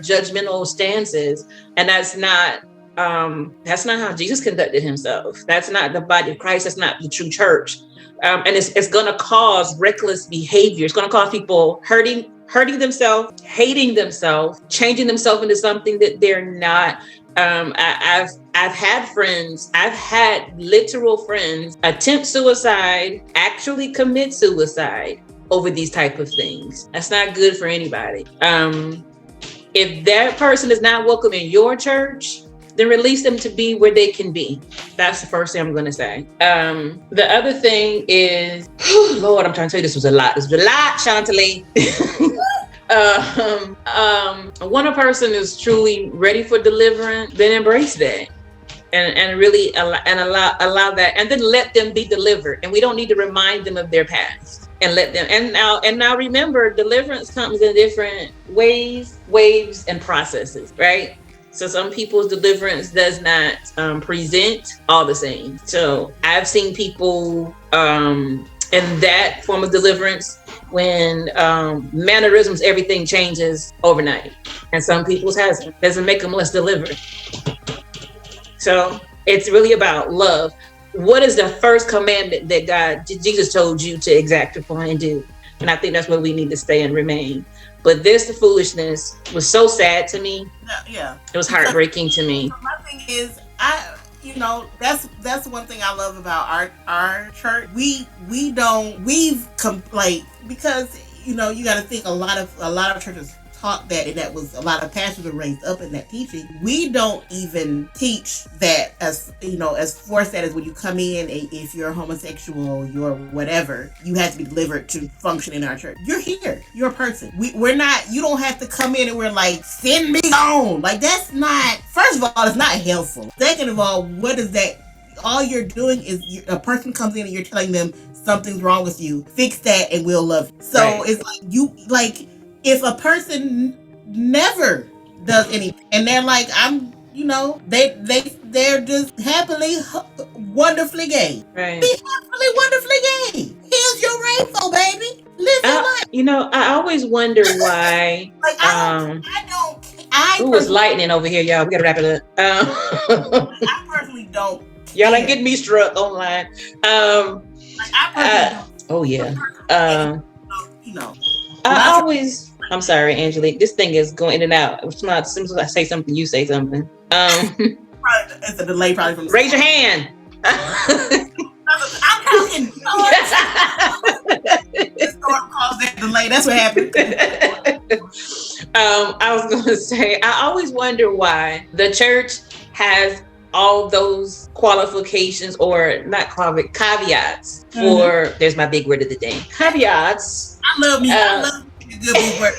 Speaker 1: judgmental stances, and that's not how Jesus conducted himself. That's not the body of Christ. That's not the true church. And it's going to cause reckless behavior. It's going to cause people hurting themselves, hating themselves, changing themselves into something that they're not. I've had literal friends attempt suicide, actually commit suicide over these type of things. That's not good for anybody. If that person is not welcome in your church, then release them to be where they can be. That's the first thing I'm going to say. The other thing is, Lord, I'm trying to tell you, this was a lot. This was a lot, Chantalee. When a person is truly ready for deliverance, then embrace that. And really allow that, and then let them be delivered. And we don't need to remind them of their past. And let them, and now remember, deliverance comes in different ways, waves, and processes, right? So some people's deliverance does not present all the same. So I've seen people in that form of deliverance when mannerisms, everything changes overnight. And some people's hasn't. Doesn't make them less delivered. So it's really about love. What is the first commandment that Jesus told you to exact upon and do? And I think that's where we need to stay and remain. But the foolishness was so sad to me.
Speaker 3: Yeah.
Speaker 1: It was heartbreaking to me.
Speaker 3: My thing is, that's one thing I love about our church. Because you got to think a lot of churches taught that, and that was a lot of pastors were raised up in that teaching. We don't even teach that as forced that is when you come in, if you're homosexual, you're whatever, you have to be delivered to function in our church. You're here. You're a person. We're not, you don't have to come in and we're like, send me on. Like, that's not, first of all, it's not helpful. Second of all, what is that? All you're doing is a person comes in and you're telling them something's wrong with you. Fix that and we'll love you. So right. It's like if a person never does anything and they're like, they're just happily, wonderfully gay. Right. Be happily, wonderfully gay. Here's your rainbow, baby. Live your life.
Speaker 1: I always wonder why. It was lightning over here, y'all. We gotta wrap it up.
Speaker 3: I personally don't.
Speaker 1: Y'all ain't getting me struck online.
Speaker 3: I personally don't.
Speaker 1: Oh yeah. I'm sorry, Angelique. This thing is going in and out. As soon as I say something, you say something.
Speaker 3: It's a delay probably from.
Speaker 1: Raise your hand.
Speaker 3: I'm talking. The storm caused that delay. That's what happened.
Speaker 1: I was going to say, I always wonder why the church has all those qualifications, or not caveats for. There's my big word of the day. Caveats.
Speaker 3: I love you. I love you. Good word.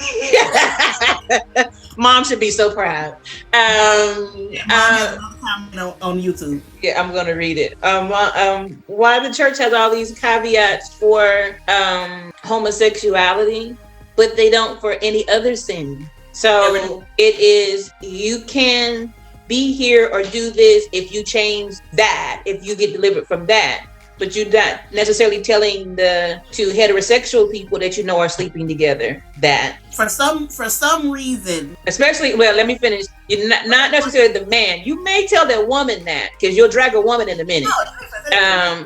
Speaker 1: Mom should be so proud.
Speaker 3: Mom has another comment on YouTube.
Speaker 1: Yeah, I'm gonna read it. Why the church has all these caveats for homosexuality, but they don't for any other sin. So it is, you can be here or do this if you change that, if you get delivered from that. But you're not necessarily telling the two heterosexual people that you know are sleeping together that.
Speaker 3: For some reason.
Speaker 1: Especially, well, let me finish. You're not necessarily the man. You may tell the woman that, because you'll drag a woman in a minute.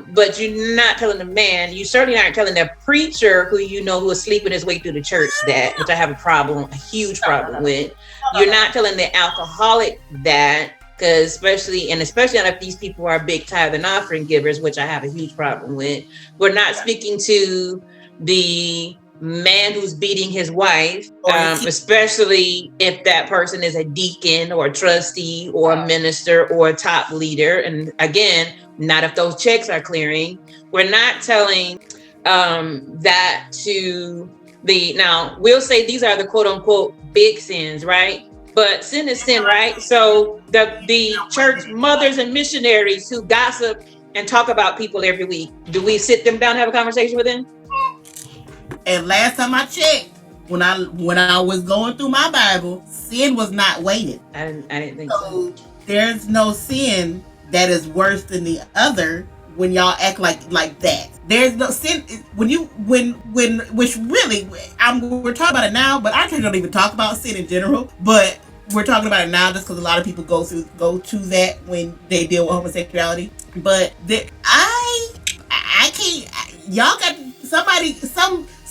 Speaker 1: But you're not telling the man. You certainly aren't telling the preacher who you know who is sleeping his way through the church that, which I have a huge problem with. You're not telling the alcoholic that. Because especially if these people are big tithe and offering givers, which I have a huge problem with. We're not speaking to the man who's beating his wife, especially if that person is a deacon or a trustee or a minister or a top leader. And again, not if those checks are clearing. We're not telling that to now we'll say these are the quote unquote big sins, right? But sin is sin, right? So the church mothers and missionaries who gossip and talk about people every week, do we sit them down and have a conversation with them?
Speaker 3: And last time I checked, when I was going through my Bible, sin was not weighted.
Speaker 1: I didn't think so.
Speaker 3: There's no sin that is worse than the other when y'all act like that. There's no sin which really we're talking about it now, but I don't even talk about sin in general. But we're talking about it now just because a lot of people go to that when they deal with homosexuality. But I can't. Y'all got somebody.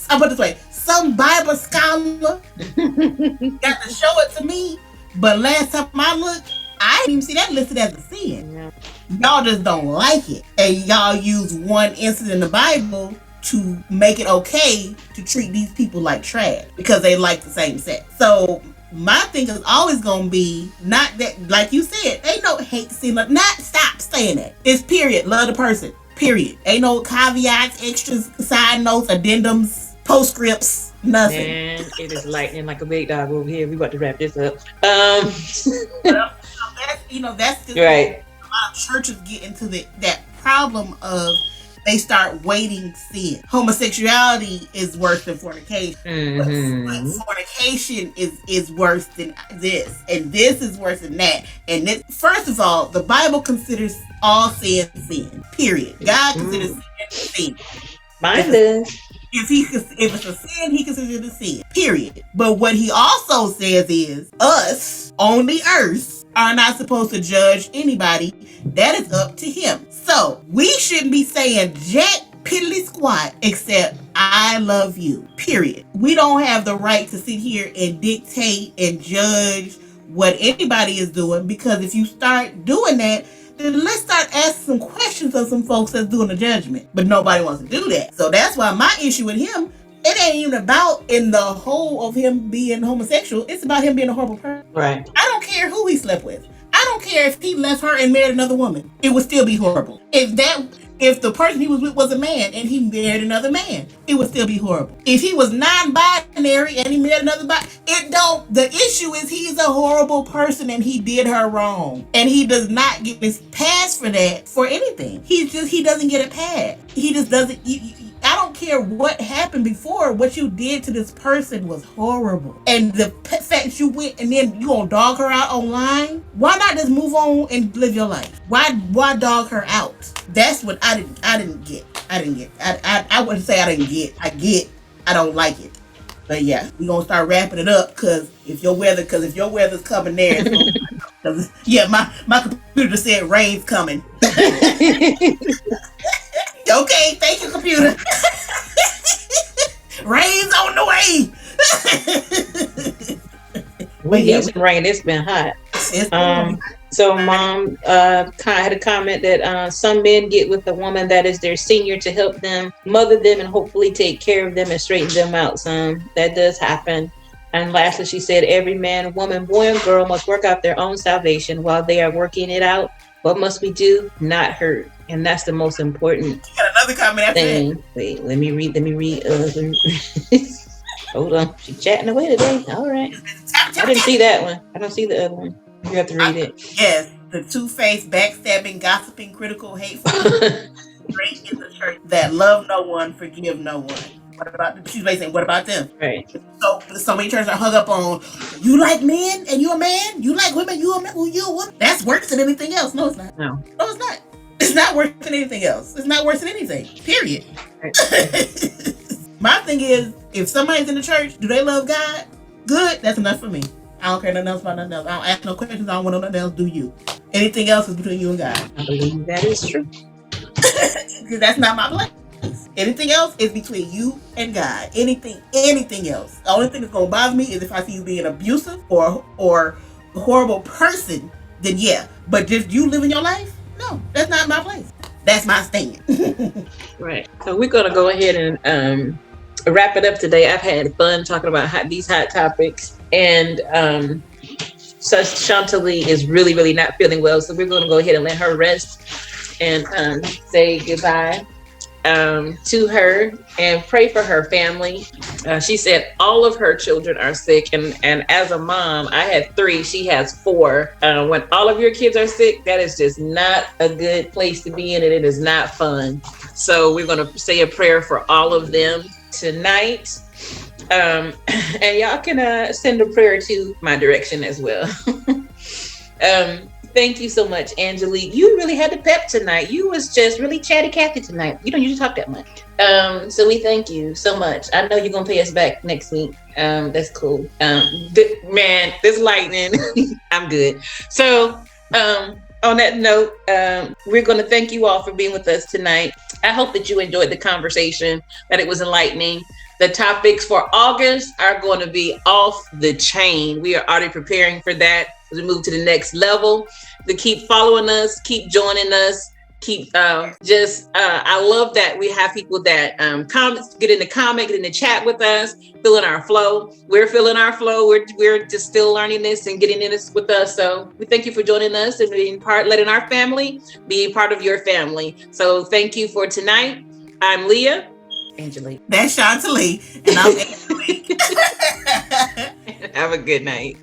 Speaker 3: I'll put it this way. Some Bible scholar got to show it to me. But last time I looked, I didn't even see that listed as a sin. Yeah. Y'all just don't like it. And y'all use one incident in the Bible to make it okay to treat these people like trash because they like the same sex. So my thing is always going to be not that, like you said, ain't no hate sin. Not stop saying that. It's period. Love the person. Period. Ain't no caveats, extras, side notes, addendums, postscripts, nothing.
Speaker 1: Man, it is lightning like a big dog over here. We about to wrap this up.
Speaker 3: That's just
Speaker 1: right.
Speaker 3: A lot of churches get into that problem of they start weighting sin. Homosexuality is worse than fornication. Mm-hmm. But fornication is worse than this. And this is worse than that. And this, first of all, the Bible considers all sin, period. God considers sin.
Speaker 1: Mine does.
Speaker 3: If it's a sin, he considers it a sin, period. But what he also says is, us on the earth are not supposed to judge anybody. That is up to him. So we shouldn't be saying jack piddly squat except I love you, period. We don't have the right to sit here and dictate and judge what anybody is doing, because if you start doing that, then let's start asking some questions of some folks that's doing the judgment. But nobody wants to do that. So that's why my issue with him, it ain't even about in the whole of him being homosexual. It's about him being a horrible person.
Speaker 1: Right.
Speaker 3: I don't care who he slept with. I don't care if he left her and married another woman. It would still be horrible. If the person he was with was a man and he married another man, it would still be horrible. If he was non-binary and he married another the issue is he's a horrible person and he did her wrong. And he does not get this pass for that for anything. He doesn't get a pass. He just doesn't. I don't care what happened before. What you did to this person was horrible. And the fact you went and then you gonna dog her out online, why not just move on and live your life? Why dog her out? That's what I didn't get. I wouldn't say I didn't get. I don't like it. But yeah, we gonna start wrapping it up because if your weather's coming there, yeah, my computer said rain's coming. Okay, thank you, computer. Rain's on the way.
Speaker 1: We get some rain. It's been hot. So Mom had a comment that some men get with a woman that is their senior to help them, mother them, and hopefully take care of them and straighten them out. Some that does happen. And lastly, she said, every man, woman, boy, and girl must work out their own salvation while they are working it out. What must we do? Not hurt. And that's the most important
Speaker 3: you got another comment after
Speaker 1: thing.
Speaker 3: That.
Speaker 1: Wait, let me read. Hold on. She's chatting away today. All right. I didn't see that one. I don't see the other one. You have to read it.
Speaker 3: Yes, the two-faced, backstabbing, gossiping, critical, hateful, straight in the church that love no one, forgive no one. What about she's basically saying, what about them?
Speaker 1: Right.
Speaker 3: So many churches are hung up on you like men and you're a man, you like women, you're a man, well, you're a woman. That's worse than anything else. No, it's not.
Speaker 1: No,
Speaker 3: it's not. It's not worse than anything else. It's not worse than anything. Period.
Speaker 1: Right.
Speaker 3: My thing is, if somebody's in the church, do they love God? Good. That's enough for me. I don't care nothing else about nothing else. I don't ask no questions. I don't want nothing else. Do you? Anything else is between you and God.
Speaker 1: I believe that is true.
Speaker 3: Because that's not my place. Anything else is between you and God. Anything else. The only thing that's gonna bother me is if I see you being abusive or a horrible person. Then yeah. But just you living your life? No, that's not my place. That's my stand.
Speaker 1: Right. So we're gonna go ahead and wrap it up today. I've had fun talking about these hot topics, and so Chantalee is really, really not feeling well. So we're gonna go ahead and let her rest and say goodbye to her and pray for her family. She said all of her children are sick, and as a mom, I had 3, she has 4. When all of your kids are sick, that is just not a good place to be in, and it is not fun. So we're going to say a prayer for all of them tonight. And y'all can send a prayer to my direction as well. Thank you so much, Angelique. You really had the pep tonight. You was just really chatty Cathy tonight. You don't usually talk that much. So we thank you so much. I know you're gonna pay us back next week. That's cool. Man, this lightning. I'm good. So on that note, we're gonna thank you all for being with us tonight. I hope that you enjoyed the conversation, that it was enlightening. The topics for August are going to be off the chain. We are already preparing for that as we move to the next level. To keep following us, keep joining us, keep I love that we have people that get in the chat with us, feeling our flow. We're feeling our flow. We're just still learning this and getting in this with us. So we thank you for joining us and letting our family be part of your family. So thank you for tonight. I'm Leah. Angelique.
Speaker 3: That's Chantalee, and I'm Angelique.
Speaker 1: Have a good night.